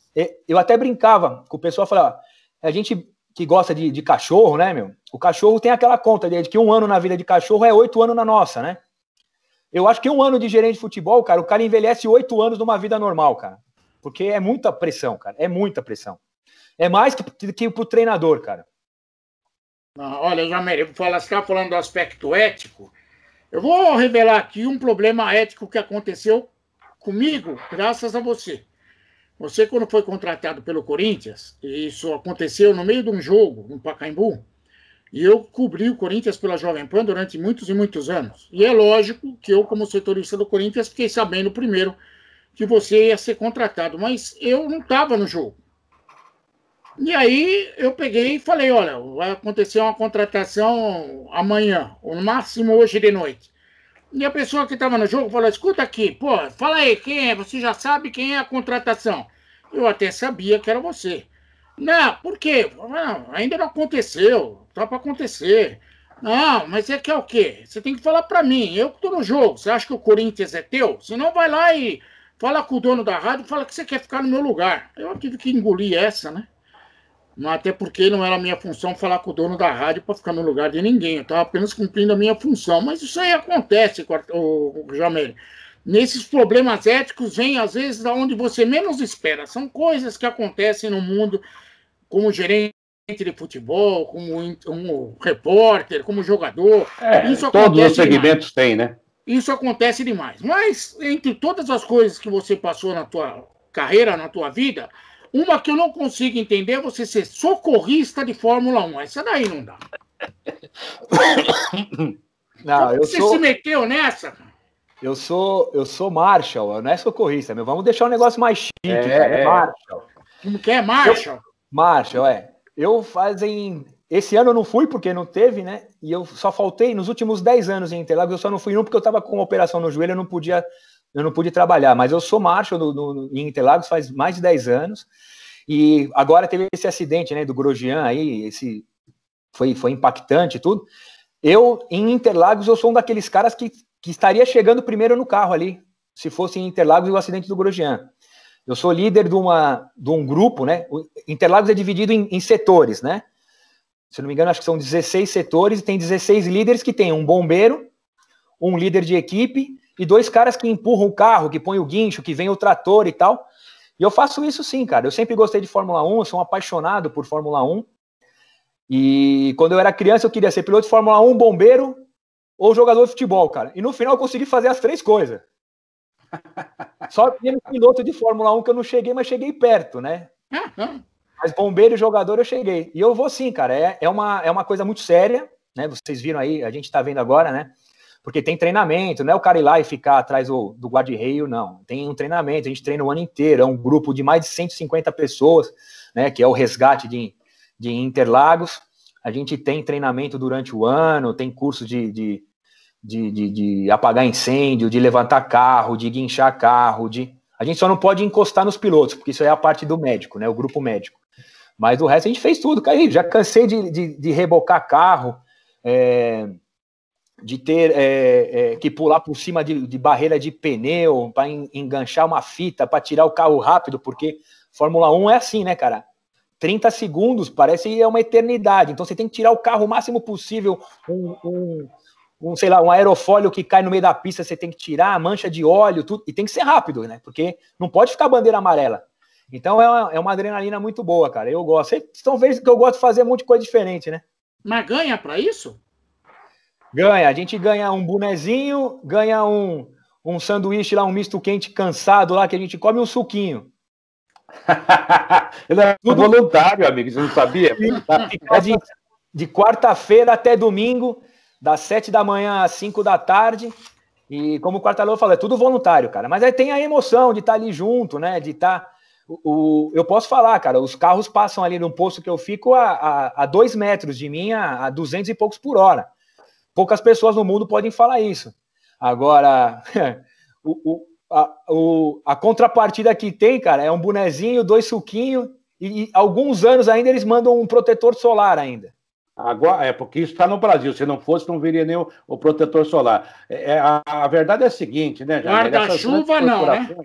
eu até brincava com o pessoal, falava, a gente que gosta de cachorro, né, meu? O cachorro tem aquela conta de que 1 ano na vida de cachorro é 8 anos na nossa, né? Eu acho que 1 ano de gerente de futebol, cara, o cara envelhece 8 anos numa vida normal, cara. Porque é muita pressão, cara. É muita pressão. É mais que pro treinador, cara. Olha, Jameli, você está falando do aspecto ético. Eu vou revelar aqui um problema ético que aconteceu comigo, graças a você. Você, quando foi contratado pelo Corinthians, e isso aconteceu no meio de um jogo, no Pacaembu, e eu cobri o Corinthians pela Jovem Pan durante muitos e muitos anos. E é lógico que eu, como setorista do Corinthians, fiquei sabendo primeiro que você ia ser contratado, mas eu não estava no jogo. E aí eu peguei e falei, olha, vai acontecer uma contratação amanhã, ou no máximo hoje de noite. E a pessoa que estava no jogo falou, escuta aqui, pô, fala aí, quem é? Você já sabe quem é a contratação? Eu até sabia que era você. Não, por quê? Não, ainda não aconteceu, tá para acontecer. Não, mas é que é o quê? Você tem que falar para mim, eu que tô no jogo, você acha que o Corinthians é teu? Senão vai lá e fala com o dono da rádio e fala que você quer ficar no meu lugar. Eu tive que engolir essa, né? Até porque não era a minha função falar com o dono da rádio para ficar no lugar de ninguém. Eu estava apenas cumprindo a minha função. Mas isso aí acontece, o Jamel. Nesses problemas éticos vem, às vezes, aonde você menos espera. São coisas que acontecem no mundo, como gerente de futebol, como repórter, como jogador. Isso todos os segmentos têm, né? Isso acontece demais. Mas, entre todas as coisas que você passou na tua carreira, na tua vida... Uma que eu não consigo entender é você ser socorrista de Fórmula 1. Essa daí não dá. Não, você se meteu nessa? Eu sou Marshall, não é socorrista, meu. Vamos deixar um negócio mais chique, cara. Marshall. Como que é Marshall? Marshall, Esse ano eu não fui porque não teve, né? E eu só faltei nos últimos 10 anos em Interlagos. Eu só não fui porque eu tava com uma operação no joelho, eu não pude trabalhar, mas eu sou Marshall em Interlagos faz mais de 10 anos, e agora teve esse acidente, né, do Grosjean aí, foi impactante e tudo. Eu, em Interlagos, eu sou um daqueles caras que estaria chegando primeiro no carro ali, se fosse em Interlagos e o acidente do Grosjean. Eu sou líder de um grupo, né, Interlagos é dividido em setores, né, se não me engano, acho que são 16 setores, e tem 16 líderes que tem um bombeiro, um líder de equipe, e 2 caras que empurram o carro, que põem o guincho, que vem o trator e tal. E eu faço isso sim, cara. Eu sempre gostei de Fórmula 1, eu sou um apaixonado por Fórmula 1. E quando eu era criança, eu queria ser piloto de Fórmula 1, bombeiro ou jogador de futebol, cara. E no final eu consegui fazer as 3 coisas. Só tendo piloto de Fórmula 1 que eu não cheguei, mas cheguei perto, né? Mas bombeiro e jogador eu cheguei. E eu vou sim, cara. É uma coisa muito séria, né? Vocês viram aí, a gente tá vendo agora, né? Porque tem treinamento, não é o cara ir lá e ficar atrás do guarda-reio, não. Tem um treinamento, a gente treina o ano inteiro, é um grupo de mais de 150 pessoas, né, que é o resgate de Interlagos. A gente tem treinamento durante o ano, tem curso de apagar incêndio, de levantar carro, de guinchar carro, a gente só não pode encostar nos pilotos, porque isso é a parte do médico, né, o grupo médico. Mas do resto a gente fez tudo, cara. Já cansei de rebocar carro, de ter que pular por cima de barreira de pneu para enganchar uma fita, para tirar o carro rápido, porque Fórmula 1 é assim, né, cara? 30 segundos parece uma eternidade, então você tem que tirar o carro o máximo possível, sei lá, um aerofólio que cai no meio da pista, você tem que tirar, a mancha de óleo, tudo, e tem que ser rápido, né? Porque não pode ficar bandeira amarela. Então é uma adrenalina muito boa, cara. Eu gosto. Vocês estão vendo que eu gosto de fazer um monte de coisa diferente, né? Mas ganha para isso? Ganha, a gente ganha um bonezinho, ganha um sanduíche lá, um misto quente cansado lá, que a gente come um suquinho. Ele é voluntário, amigo, você não sabia? De quarta-feira até domingo, das 7 da manhã às 5 da tarde, e como o Quartarolo falou, é tudo voluntário, cara, mas aí tem a emoção de estar ali junto, né, de estar... eu posso falar, cara, os carros passam ali no posto que eu fico a 2 metros de mim, a 200 e poucos por hora. Poucas pessoas no mundo podem falar isso. Agora, a contrapartida que tem, cara, é um bonezinho, 2 suquinhos, e alguns anos ainda eles mandam um protetor solar ainda. Agora, porque isso está no Brasil. Se não fosse, não viria nem o protetor solar. A verdade é a seguinte, né, Jair? Guarda-chuva não, né?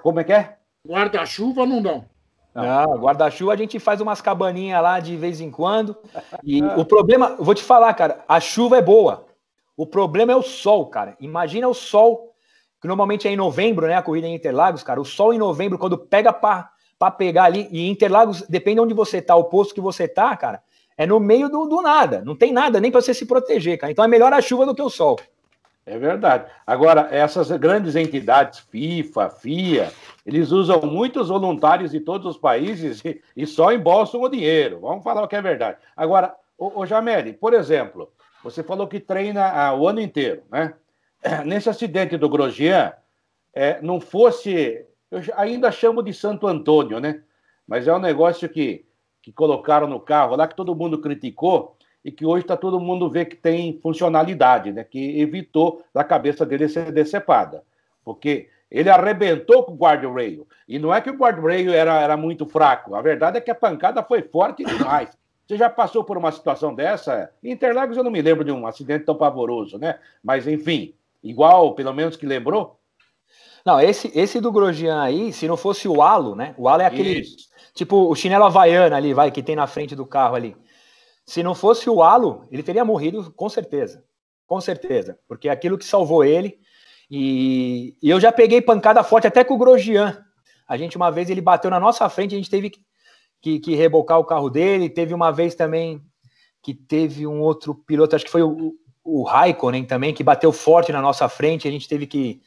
Como é que é? Guarda-chuva não dão. Não, guarda-chuva a gente faz umas cabaninhas lá de vez em quando. E o problema, vou te falar, cara, a chuva é boa. O problema é o sol, cara. Imagina o sol, que normalmente é em novembro, né? A corrida em Interlagos, cara. O sol em novembro, quando pega pra pegar ali, e Interlagos, depende de onde você tá, o posto que você tá, cara, é no meio do nada. Não tem nada, nem pra você se proteger, cara. Então é melhor a chuva do que o sol. É verdade. Agora, essas grandes entidades, FIFA, FIA, eles usam muitos voluntários de todos os países e só embolsam o dinheiro. Vamos falar o que é verdade. Agora, ô Jameli, por exemplo, você falou que treina o ano inteiro, né? Nesse acidente do Grosjean, não fosse... Eu ainda chamo de Santo Antônio, né? Mas é um negócio que colocaram no carro lá, que todo mundo criticou, e que hoje todo mundo vê que tem funcionalidade, né? Que evitou da cabeça dele ser decepada. Porque ele arrebentou com o guardrail. E não é que o guardrail era muito fraco. A verdade é que a pancada foi forte demais. Você já passou por uma situação dessa? Em Interlagos eu não me lembro de um acidente tão pavoroso, né? Mas, enfim, igual, pelo menos que lembrou? Não, esse do Grosjean aí, se não fosse o halo, né? O halo é aquele, Isso. tipo, o chinelo havaiana ali, que tem na frente do carro ali. Se não fosse o halo, ele teria morrido com certeza. Com certeza. Porque é aquilo que salvou ele. E eu já peguei pancada forte até com o Grosjean. Uma vez, ele bateu na nossa frente, a gente teve que rebocar o carro dele. Teve uma vez também que teve um outro piloto, acho que foi o Raikkonen também, que bateu forte na nossa frente, a gente teve que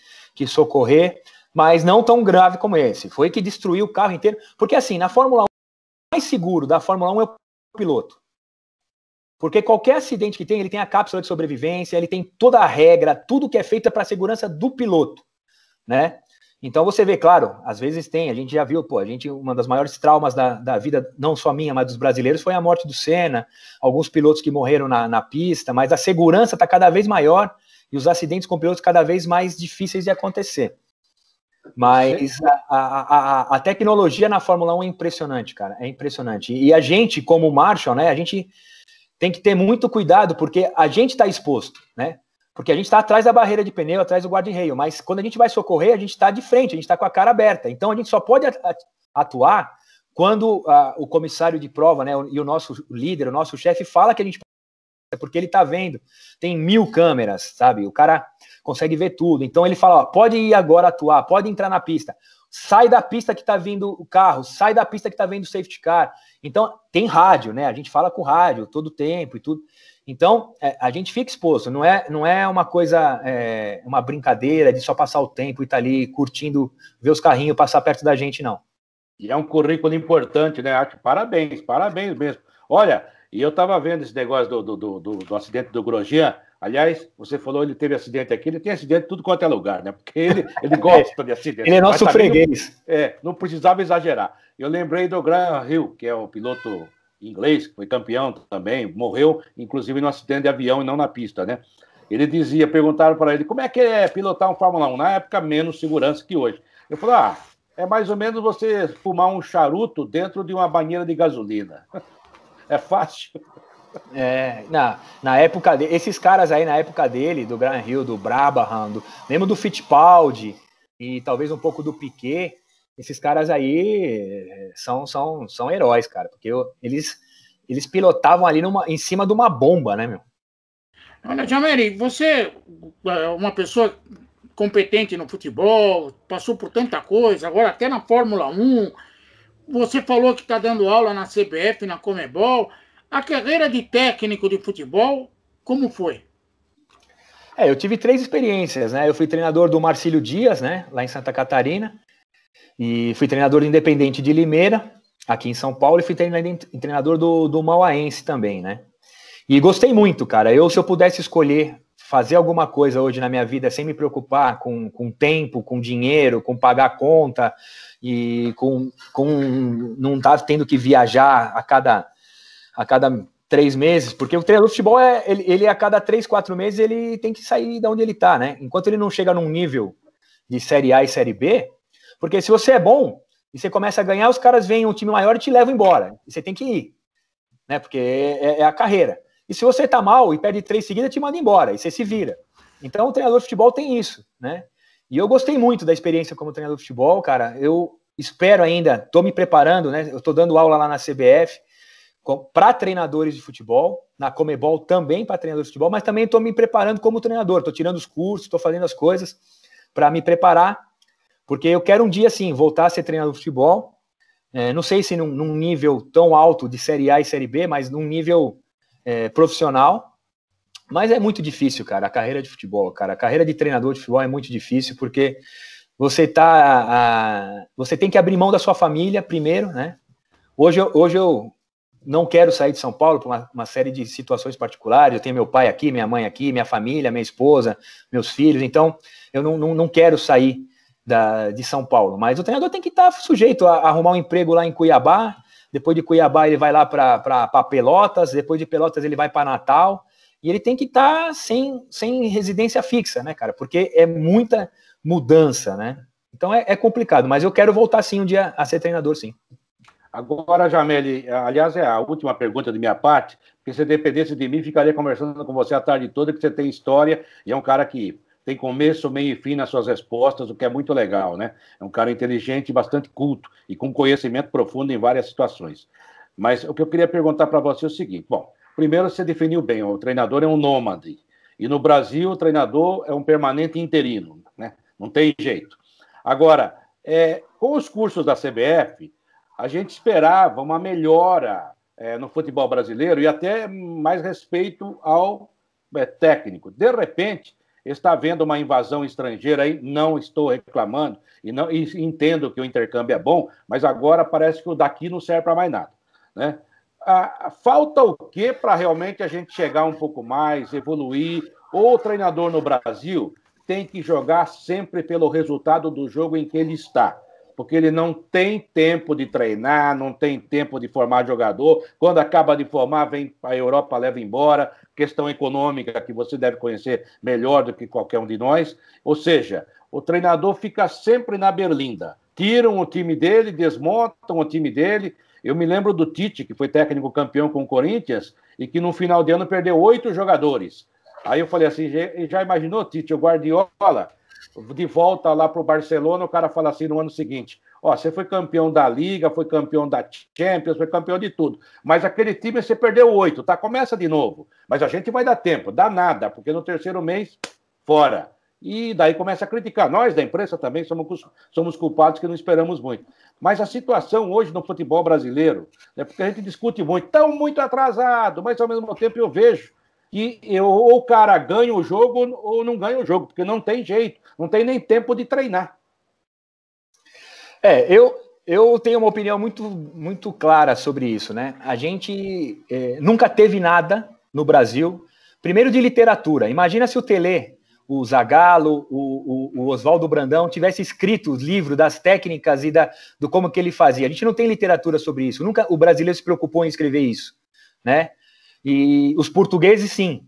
socorrer, mas não tão grave como esse. Foi que destruiu o carro inteiro. Porque assim, na Fórmula 1, o mais seguro da Fórmula 1 é o piloto. Porque qualquer acidente que tem, ele tem a cápsula de sobrevivência, ele tem toda a regra, tudo que é feito é para a segurança do piloto, né? Então você vê, claro, às vezes tem, a gente já viu, uma das maiores traumas da vida, não só minha, mas dos brasileiros, foi a morte do Senna, alguns pilotos que morreram na pista, mas a segurança está cada vez maior e os acidentes com pilotos cada vez mais difíceis de acontecer. Mas a tecnologia na Fórmula 1 é impressionante, cara, é impressionante. E a gente, como Marshall, né, a gente tem que ter muito cuidado, porque a gente está exposto, né? Porque a gente está atrás da barreira de pneu, atrás do guarda-reio, mas quando a gente vai socorrer, a gente está de frente, a gente está com a cara aberta. Então a gente só pode atuar quando o comissário de prova, né, e o nosso líder, o nosso chefe fala que a gente pode, porque ele está vendo. Tem 1000 câmeras, sabe? O cara consegue ver tudo. Então ele fala, ó, pode ir agora atuar, pode entrar na pista. Sai da pista que está vindo o carro, sai da pista que está vindo o safety car. Então, tem rádio, né? A gente fala com rádio todo o tempo e tudo. Então, a gente fica exposto. Não é uma coisa, uma brincadeira de só passar o tempo e estar ali curtindo, ver os carrinhos passar perto da gente, não. E é um currículo importante, né? Acho parabéns mesmo. Olha, e eu estava vendo esse negócio do acidente do Grosjean. Aliás, você falou ele teve acidente aqui, ele tem acidente em tudo quanto é lugar, né? Porque ele gosta de acidente. Ele é nosso freguês. Não precisava exagerar. Eu lembrei do Graham Hill, que é o piloto inglês, que foi campeão também, morreu, inclusive, no acidente de avião e não na pista, né? Ele dizia, perguntaram para ele, como é que é pilotar um Fórmula 1? Na época, menos segurança que hoje. Eu falei, é mais ou menos você fumar um charuto dentro de uma banheira de gasolina. É fácil. Na época dele, esses caras aí na época dele, do Graham Hill, do Brabham, mesmo do Fittipaldi e talvez um pouco do Piquet, esses caras aí são heróis, cara, porque eles pilotavam ali em cima de uma bomba, né, meu? Olha, Jameli, você é uma pessoa competente no futebol, passou por tanta coisa, agora até na Fórmula 1, você falou que está dando aula na CBF, na Comebol. A carreira de técnico de futebol, como foi? Eu tive 3 experiências, né? Eu fui treinador do Marcílio Dias, né? Lá em Santa Catarina. E fui treinador do Independente de Limeira, aqui em São Paulo. E fui treinador do Mauaense também, né? E gostei muito, cara. Se eu pudesse escolher fazer alguma coisa hoje na minha vida sem me preocupar com tempo, com dinheiro, com pagar conta e com não estar tendo que viajar a cada 3 meses, porque o treinador de futebol, ele a cada 3, 4 meses, ele tem que sair de onde ele tá, né? Enquanto ele não chega num nível de Série A e Série B, porque se você é bom e você começa a ganhar, os caras vêm um time maior e te levam embora, e você tem que ir, né? Porque é a carreira. E se você tá mal e perde 3 seguidas, te manda embora, e você se vira. Então o treinador de futebol tem isso, né? E eu gostei muito da experiência como treinador de futebol, cara. Eu espero ainda, tô me preparando, né? Eu tô dando aula lá na CBF, para treinadores de futebol, na Comebol também para treinadores de futebol, mas também estou me preparando como treinador, estou tirando os cursos, estou fazendo as coisas para me preparar, porque eu quero um dia, sim, voltar a ser treinador de futebol, não sei se num nível tão alto de Série A e Série B, mas num nível profissional, Mas é muito difícil, cara, a carreira de futebol, cara. A carreira de treinador de futebol é muito difícil, porque você tem que abrir mão da sua família primeiro, né? Hoje eu não quero sair de São Paulo por uma série de situações particulares. Eu tenho meu pai aqui, minha mãe aqui, minha família, minha esposa, meus filhos. Então, eu não quero sair de São Paulo. Mas o treinador tem que estar sujeito a arrumar um emprego lá em Cuiabá. Depois de Cuiabá, ele vai lá para Pelotas. Depois de Pelotas, ele vai para Natal. E ele tem que estar sem residência fixa, né, cara? Porque é muita mudança, né? Então é complicado. Mas eu quero voltar, sim, um dia a ser treinador, sim. Agora, Jameli, aliás, é a última pergunta de minha parte, porque se dependesse de mim, ficaria conversando com você a tarde toda, que você tem história e é um cara que tem começo, meio e fim nas suas respostas, o que é muito legal, né? É um cara inteligente, bastante culto e com conhecimento profundo em várias situações. Mas o que eu queria perguntar para você é o seguinte, bom, primeiro você definiu bem, o treinador é um nômade, e no Brasil o treinador é um permanente interino, né? Não tem jeito. Agora, com os cursos da CBF, a gente esperava uma melhora no futebol brasileiro e até mais respeito ao técnico. De repente, está havendo uma invasão estrangeira aí, não estou reclamando e entendo que o intercâmbio é bom, mas agora parece que o daqui não serve para mais nada, né? Falta o quê para realmente a gente chegar um pouco mais, evoluir? Ou o treinador no Brasil tem que jogar sempre pelo resultado do jogo em que ele está, porque ele não tem tempo de treinar, não tem tempo de formar jogador. Quando acaba de formar, vem para a Europa, leva embora. Questão econômica, que você deve conhecer melhor do que qualquer um de nós. Ou seja, o treinador fica sempre na berlinda. Tiram o time dele, desmontam o time dele. Eu me lembro do Tite, que foi técnico campeão com o Corinthians, e que no final de ano perdeu 8 jogadores. Aí eu falei assim, já imaginou, Tite, o Guardiola de volta lá para o Barcelona, o cara fala assim no ano seguinte, você foi campeão da Liga, foi campeão da Champions, foi campeão de tudo, mas aquele time você perdeu 8, tá? Começa de novo, mas a gente vai dar tempo, dá nada, porque no terceiro mês, fora. E daí começa a criticar. Nós, da imprensa, também somos culpados que não esperamos muito. Mas a situação hoje no futebol brasileiro, né, porque a gente discute muito, estão muito atrasado, mas ao mesmo tempo eu vejo que ou o cara ganha o jogo ou não ganha o jogo, porque não tem jeito, não tem nem tempo de treinar. Eu tenho uma opinião muito, muito clara sobre isso, né? A gente nunca teve nada no Brasil, primeiro de literatura. Imagina se o Tele, o Zagallo, o Oswaldo Brandão tivesse escrito o livro das técnicas e do como que ele fazia. A gente não tem literatura sobre isso, nunca o brasileiro se preocupou em escrever isso, né? E os portugueses, sim.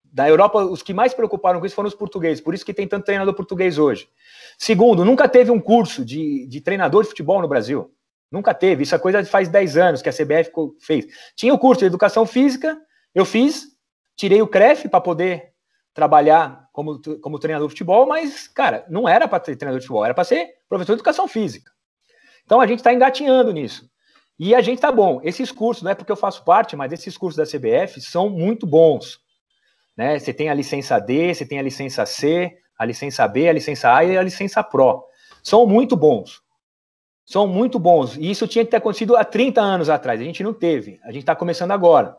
Da Europa, os que mais se preocuparam com isso foram os portugueses. Por isso que tem tanto treinador português hoje. Segundo, nunca teve um curso de treinador de futebol no Brasil. Nunca teve. Isso é coisa de faz 10 anos que a CBF fez. Tinha o curso de educação física, eu fiz, tirei o CREF para poder trabalhar como treinador de futebol, mas, cara, não era para ser treinador de futebol, era para ser professor de educação física. Então a gente está engatinhando nisso. E a gente tá bom. Esses cursos, não é porque eu faço parte, mas esses cursos da CBF são muito bons, né? Você tem a licença D, você tem a licença C, a licença B, a licença A e a licença Pro. São muito bons. São muito bons. E isso tinha que ter acontecido há 30 anos atrás. A gente não teve. A gente está começando agora.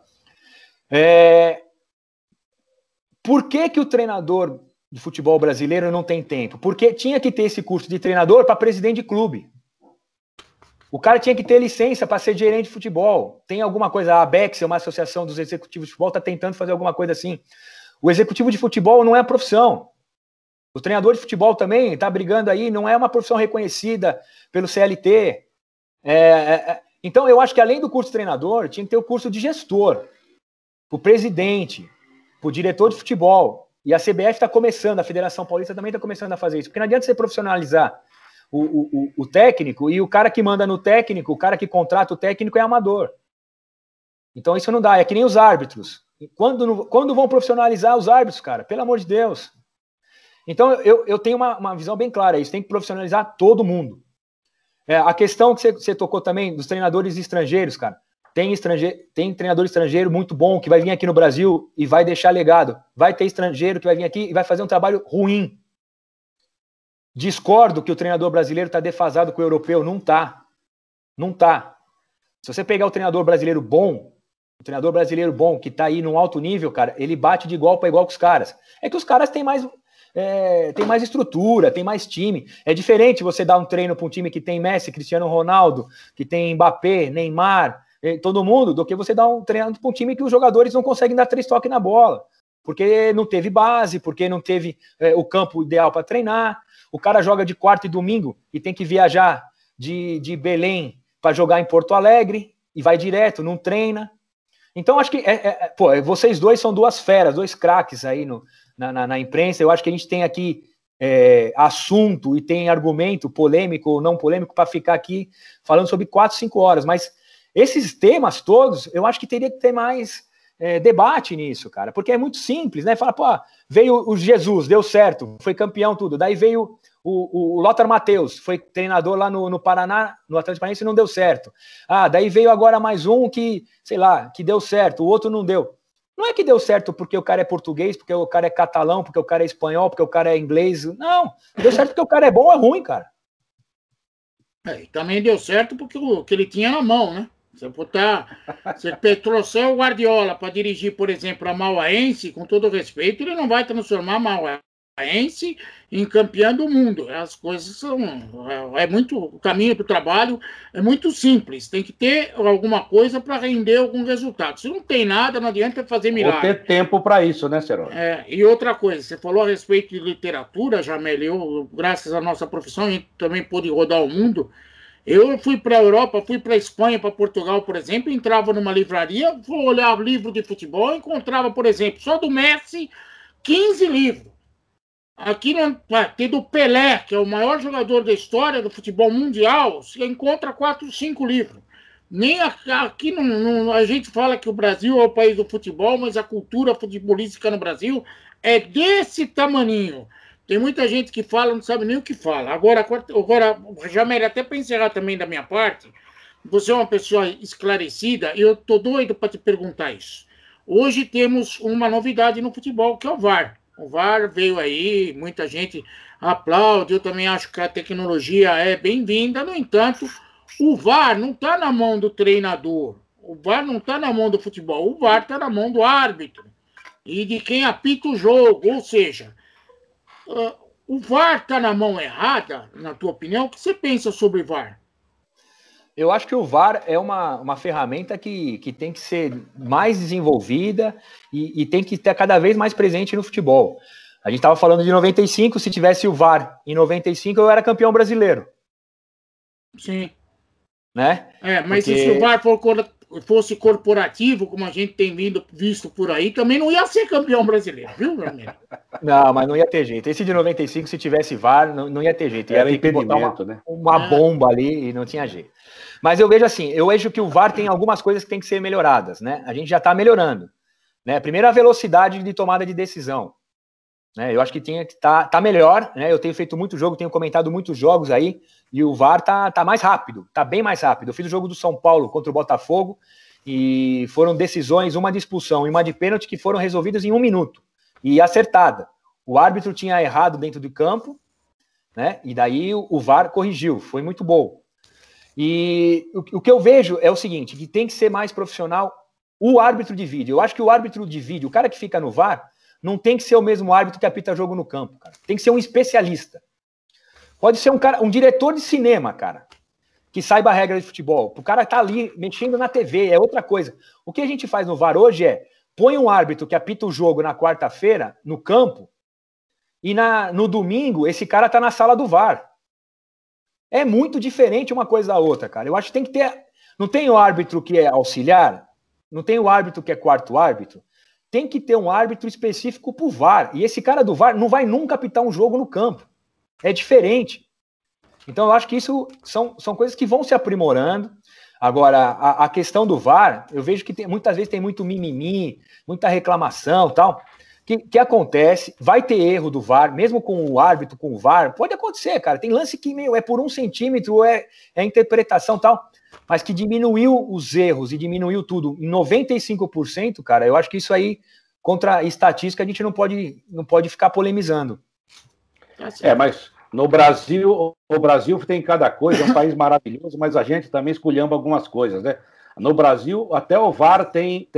Por que o treinador de futebol brasileiro não tem tempo? Porque tinha que ter esse curso de treinador para presidente de clube. O cara tinha que ter licença para ser gerente de futebol. Tem alguma coisa, a ABEX, uma associação dos executivos de futebol, está tentando fazer alguma coisa assim. O executivo de futebol não é a profissão. O treinador de futebol também está brigando aí, não é uma profissão reconhecida pelo CLT. Então, eu acho que além do curso de treinador, tinha que ter o curso de gestor, para o presidente, para o diretor de futebol. E a CBF está começando, a Federação Paulista também está começando a fazer isso. Porque não adianta você profissionalizar o técnico, e o cara que manda no técnico, o cara que contrata o técnico é amador. Então isso não dá, é que nem os árbitros. Quando vão profissionalizar os árbitros, cara? Pelo amor de Deus. Então eu tenho uma visão bem clara, isso tem que profissionalizar todo mundo. A questão que você tocou também dos treinadores estrangeiros, cara. Tem treinador estrangeiro muito bom que vai vir aqui no Brasil e vai deixar legado. Vai ter estrangeiro que vai vir aqui e vai fazer um trabalho ruim. Discordo que o treinador brasileiro está defasado com o europeu. Não tá. Não tá. Se você pegar o treinador brasileiro bom, o treinador brasileiro bom, que tá aí num alto nível, cara, ele bate de igual para igual com os caras. É que os caras têm mais estrutura, tem mais time. É diferente você dar um treino para um time que tem Messi, Cristiano Ronaldo, que tem Mbappé, Neymar, todo mundo, do que você dar um treino para um time que os jogadores não conseguem dar 3 toques na bola, porque não teve base, porque não teve o campo ideal para treinar. O cara joga de quarta e domingo e tem que viajar de Belém para jogar em Porto Alegre e vai direto, não treina. Então, acho que vocês dois são 2 feras, 2 craques aí na imprensa. Eu acho que a gente tem aqui assunto e tem argumento polêmico ou não polêmico para ficar aqui falando sobre 4, 5 horas. Mas esses temas todos, eu acho que teria que ter mais debate nisso, cara. Porque é muito simples, né? Fala, pô, veio o Jesus, deu certo, foi campeão, tudo. Daí veio o Lothar Matthäus, foi treinador lá no Paraná, no Atlético Paranaense, e não deu certo. Daí veio agora mais um que, sei lá, que deu certo, o outro não deu. Não é que deu certo porque o cara é português, porque o cara é catalão, porque o cara é espanhol, porque o cara é inglês. Não, deu certo porque o cara é bom ou é ruim, cara. E também deu certo porque o que ele tinha na mão, né? Você trouxer o Guardiola para dirigir, por exemplo, a Mauaense, com todo respeito, ele não vai transformar a Mauaense em campeã do mundo. As coisas são... o caminho do trabalho é muito simples. Tem que ter alguma coisa para render algum resultado. Se não tem nada, não adianta fazer milagre. Ou ter tempo para isso, né, Serol? E outra coisa, você falou a respeito de literatura, Jamel, eu, graças à nossa profissão, a gente também pôde rodar o mundo. Eu fui para a Europa, fui para a Espanha, para Portugal, por exemplo, entrava numa livraria, vou olhar livro de futebol, encontrava, por exemplo, só do Messi, 15 livros. Aqui tem do Pelé, que é o maior jogador da história do futebol mundial, você encontra 4, 5 livros. Nem aqui a gente fala que o Brasil é o país do futebol, mas a cultura futebolística no Brasil é desse tamaninho. Tem muita gente que fala, não sabe nem o que fala. Agora Jamel, até para encerrar também da minha parte, você é uma pessoa esclarecida e eu tô doido para te perguntar isso. Hoje temos uma novidade no futebol, que é o VAR. O VAR veio aí, muita gente aplaude, eu também acho que a tecnologia é bem-vinda, no entanto, o VAR não está na mão do treinador, o VAR não está na mão do futebol, o VAR está na mão do árbitro e de quem apita o jogo, ou seja... o VAR está na mão errada, na tua opinião? O que você pensa sobre o VAR? Eu acho que o VAR é uma ferramenta que tem que ser mais desenvolvida e tem que estar cada vez mais presente no futebol. A gente estava falando de 95, se tivesse o VAR em 95, eu era campeão brasileiro. Sim. Né? Mas se o VAR fosse corporativo, como a gente tem visto por aí, também não ia ser campeão brasileiro, viu, meu amigo? Não, mas não ia ter jeito. Esse de 95, se tivesse VAR, não ia ter jeito. Ia ter que botar uma bomba ali e não tinha jeito. Mas eu vejo assim, que o VAR tem algumas coisas que tem que ser melhoradas, né? A gente já está melhorando. Né? Primeiro, a velocidade de tomada de decisão. Né? Eu acho que tá melhor, né? Eu tenho feito muito jogo, tenho comentado muitos jogos aí, e o VAR tá mais rápido, tá bem mais rápido. Eu fiz o jogo do São Paulo contra o Botafogo, e foram decisões, uma de expulsão e uma de pênalti, que foram resolvidas em 1 minuto, e acertada. O árbitro tinha errado dentro do campo, né? E daí o VAR corrigiu, foi muito bom. E o que eu vejo é o seguinte, que tem que ser mais profissional o árbitro de vídeo. Eu acho que o árbitro de vídeo, o cara que fica no VAR, não tem que ser o mesmo árbitro que apita jogo no campo, cara. Tem que ser um especialista. Pode ser um diretor de cinema, cara, que saiba a regra de futebol. O cara tá ali mexendo na TV, é outra coisa. O que a gente faz no VAR hoje põe um árbitro que apita o jogo na quarta-feira no campo e no domingo esse cara tá na sala do VAR. É muito diferente uma coisa da outra, cara. Eu acho que tem que ter... Não tem o árbitro que é auxiliar, não tem o árbitro que é quarto árbitro, tem que ter um árbitro específico pro VAR. E esse cara do VAR não vai nunca apitar um jogo no campo. É diferente. Então eu acho que isso são coisas que vão se aprimorando. Agora, a questão do VAR, eu vejo que muitas vezes tem muito mimimi, muita reclamação e tal. Que acontece, vai ter erro do VAR, mesmo com o árbitro, com o VAR, pode acontecer, cara. Tem lance que é por 1 centímetro, é interpretação e tal, mas que diminuiu os erros e diminuiu tudo em 95%, cara. Eu acho que isso aí, contra a estatística, a gente não pode ficar polemizando. Mas no Brasil, o Brasil tem cada coisa, é um país maravilhoso, mas a gente também esculhamba algumas coisas, né? No Brasil, até o VAR tem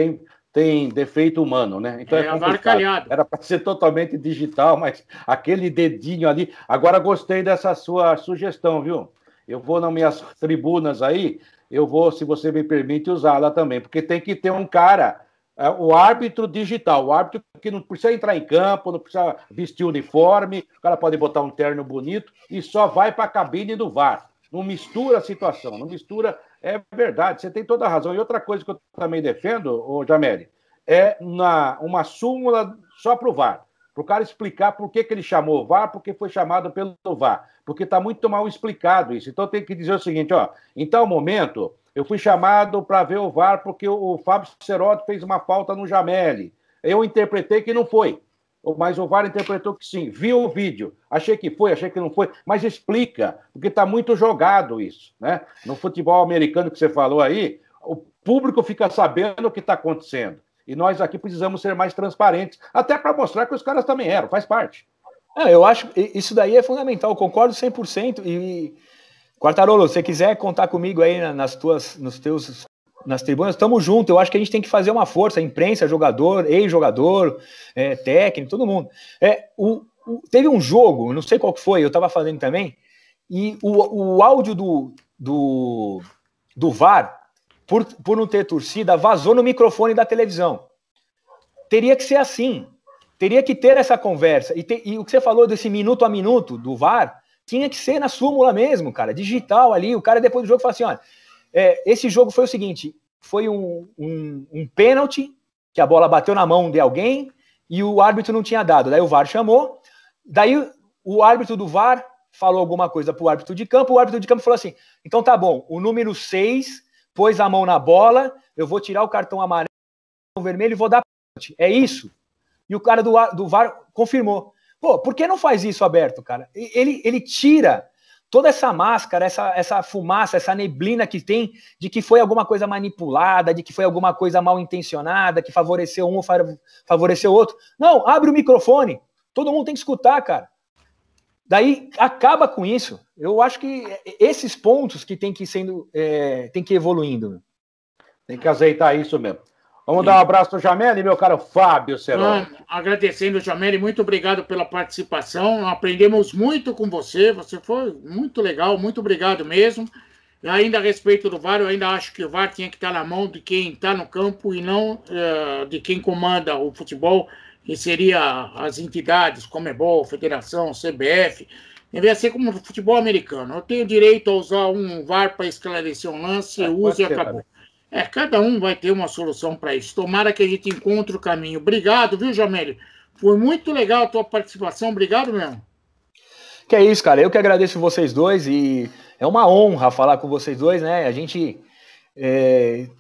defeito humano, né? Então é complicado. Era para ser totalmente digital, mas aquele dedinho ali... Agora gostei dessa sua sugestão, viu? Eu vou nas minhas tribunas aí, eu vou, se você me permite, usá-la também, porque tem que ter um cara, o árbitro digital, o árbitro que não precisa entrar em campo, não precisa vestir uniforme, o cara pode botar um terno bonito e só vai para a cabine do VAR. Não mistura a situação, não mistura... É verdade, você tem toda a razão. E outra coisa que eu também defendo, ô Jameli, é uma súmula só para o VAR. Para o cara explicar por que ele chamou o VAR, porque foi chamado pelo VAR. Porque está muito mal explicado isso. Então tem que dizer o seguinte, ó, em tal momento, eu fui chamado para ver o VAR porque o Fábio Cerotti fez uma falta no Jameli. Eu interpretei que não foi. Mas o VAR interpretou que sim, viu o vídeo, achei que foi, achei que não foi, mas explica, porque está muito jogado isso, né? No futebol americano que você falou aí, o público fica sabendo o que está acontecendo, e nós aqui precisamos ser mais transparentes, até para mostrar que os caras também eram, faz parte. Eu acho que isso daí é fundamental, eu concordo 100%, e Quartarolo, se você quiser contar comigo aí nas tribunas, estamos juntos. Eu acho que a gente tem que fazer uma força, imprensa, jogador, ex-jogador, técnico, todo mundo. Teve um jogo, não sei qual que foi, eu estava fazendo também, e o áudio do VAR, por não ter torcida, vazou no microfone da televisão. Teria que ser assim, teria que ter essa conversa. E o que você falou desse minuto a minuto do VAR, tinha que ser na súmula mesmo, cara, digital ali. O cara depois do jogo fala assim, olha, esse jogo foi o seguinte, foi um pênalti, que a bola bateu na mão de alguém e o árbitro não tinha dado. Daí o VAR chamou, daí o árbitro do VAR falou alguma coisa pro árbitro de campo, o árbitro de campo falou assim, então tá bom, o número 6 pôs a mão na bola, eu vou tirar o cartão amarelo, o vermelho e vou dar pênalti. É isso. E o cara do VAR confirmou. Pô, por que não faz isso aberto, cara? Ele tira toda essa máscara, essa fumaça, essa neblina que tem de que foi alguma coisa manipulada, de que foi alguma coisa mal intencionada, que favoreceu um ou favoreceu o outro. Não, abre o microfone. Todo mundo tem que escutar, cara. Daí acaba com isso. Eu acho que esses pontos que tem que ir evoluindo. Tem que azeitar isso mesmo. Vamos dar um abraço ao Jameli, meu caro Fábio Cerotti. Agradecendo, Jameli, muito obrigado pela participação. Aprendemos muito com você. Você foi muito legal, muito obrigado mesmo. E ainda a respeito do VAR, eu ainda acho que o VAR tinha que estar na mão de quem está no campo e não de quem comanda o futebol, que seria as entidades, Conmebol, Federação, CBF. Devia ser como no futebol americano. Eu tenho direito a usar um VAR para esclarecer um lance, eu uso e acabou. Cada um vai ter uma solução para isso. Tomara que a gente encontre o caminho. Obrigado, viu, Jameli? Foi muito legal a tua participação. Obrigado mesmo. Que é isso, cara. Eu que agradeço vocês dois e é uma honra falar com vocês dois, né? A gente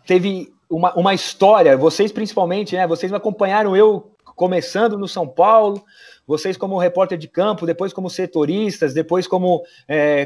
teve uma história, vocês principalmente, né? Vocês me acompanharam eu começando no São Paulo, vocês como repórter de campo, depois como setoristas, depois como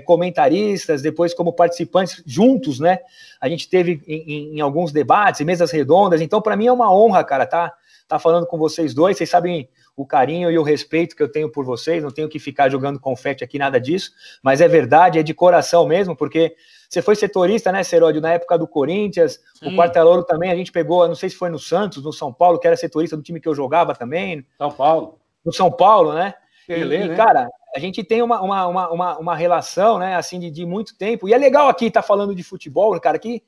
comentaristas, depois como participantes juntos, né? A gente teve em alguns debates, mesas redondas, então para mim é uma honra, cara, tá falando com vocês dois, vocês sabem o carinho e o respeito que eu tenho por vocês, não tenho que ficar jogando confete aqui, nada disso, mas é verdade, é de coração mesmo, porque você foi setorista, né, Seródio, na época do Corinthians, sim. O Quartarolo também, a gente pegou, não sei se foi no Santos, no São Paulo, que era setorista do time que eu jogava também. São Paulo. No São Paulo, né? Né? Cara, a gente tem uma relação, né, assim, de muito tempo, e é legal aqui estar falando de futebol, cara, que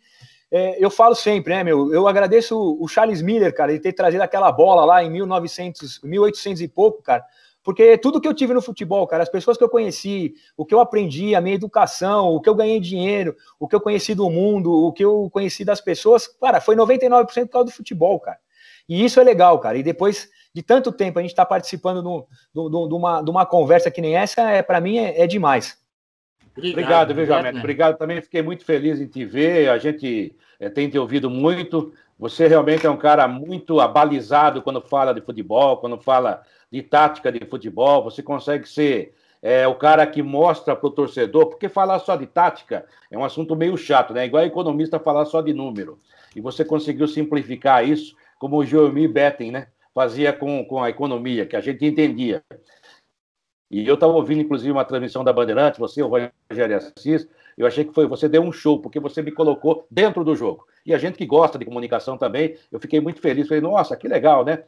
eu falo sempre, né, eu agradeço o Charles Miller, cara, ele ter trazido aquela bola lá em 1800 e pouco, cara, porque tudo que eu tive no futebol, cara, as pessoas que eu conheci, o que eu aprendi, a minha educação, o que eu ganhei dinheiro, o que eu conheci do mundo, o que eu conheci das pessoas, cara, foi 99% por causa do futebol, cara. E isso é legal, cara. E depois de tanto tempo a gente tá participando de uma conversa que nem essa, para mim é demais. Obrigado, viu, Jameli? Obrigado também, fiquei muito feliz em te ver, a gente tem te ouvido muito, você realmente é um cara muito abalizado quando fala de futebol, quando fala de tática de futebol, você consegue ser o cara que mostra para o torcedor, porque falar só de tática é um assunto meio chato, né? Igual economista falar só de número, e você conseguiu simplificar isso, como o Joemir Betting, né? Fazia com a economia, que a gente entendia. E eu estava ouvindo, inclusive, uma transmissão da Bandeirantes, você, o Rogério Assis, Eu achei que você deu um show, porque você me colocou dentro do jogo. E a gente que gosta de comunicação também, eu fiquei muito feliz. Falei, nossa, que legal, né?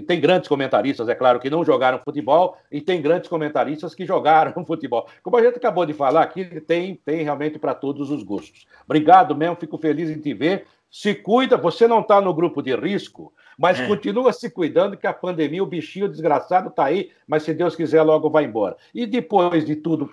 Tem grandes comentaristas, é claro, que não jogaram futebol, e tem grandes comentaristas que jogaram futebol. Como a gente acabou de falar aqui, tem realmente para todos os gostos. Obrigado mesmo, fico feliz em te ver. Se cuida, você não está no grupo de risco, mas continua se cuidando, que a pandemia, o bichinho desgraçado está aí, mas se Deus quiser, logo vai embora. E depois de tudo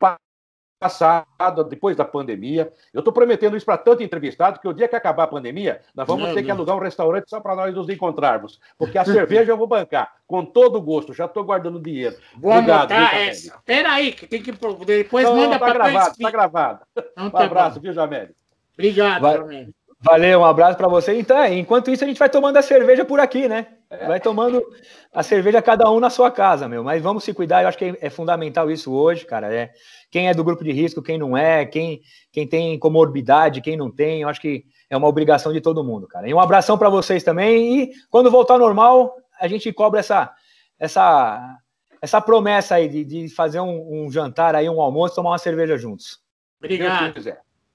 passado, depois da pandemia, eu estou prometendo isso para tanto entrevistado, que o dia que acabar a pandemia, nós vamos ter que alugar um restaurante só para nós nos encontrarmos, porque a cerveja eu vou bancar, com todo gosto, já estou guardando dinheiro. Vou anotar essa. Espera aí, que tem que... Depois não, manda para gravado, está gravado. Então, um abraço, viu, Jameli? Obrigado, Jameli. Valeu, um abraço para você. Então, enquanto isso, a gente vai tomando a cerveja por aqui, né? Vai tomando a cerveja cada um na sua casa, meu. Mas vamos se cuidar, eu acho que é fundamental isso hoje, cara. Quem é do grupo de risco, quem não é, quem tem comorbidade, quem não tem, eu acho que é uma obrigação de todo mundo, cara. E um abração para vocês também. E quando voltar ao normal, a gente cobra essa promessa aí de fazer um jantar aí, um almoço, tomar uma cerveja juntos. Obrigado.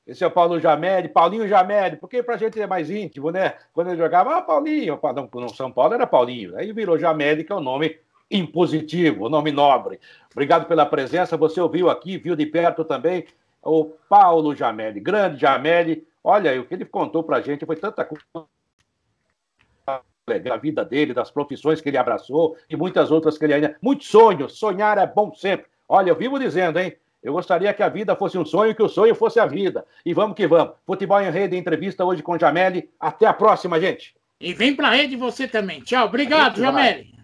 Esse é o Paulo Jameli, Paulinho Jameli, porque pra gente é mais íntimo, né? Quando ele jogava, Paulinho, no São Paulo era Paulinho, aí virou Jameli, que é o nome impositivo, o nome nobre. Obrigado pela presença, você ouviu aqui, viu de perto também, o Paulo Jameli, grande Jameli. Olha, o que ele contou pra gente foi tanta coisa da vida dele, das profissões que ele abraçou e muitas outras que ele ainda... Muitos sonhos, sonhar é bom sempre. Olha, eu vivo dizendo, hein? Eu gostaria que a vida fosse um sonho, que o sonho fosse a vida. E vamos que vamos. Futebol em Rede, entrevista hoje com Jameli. Até a próxima, gente. E vem pra rede você também. Tchau. Obrigado, Jameli.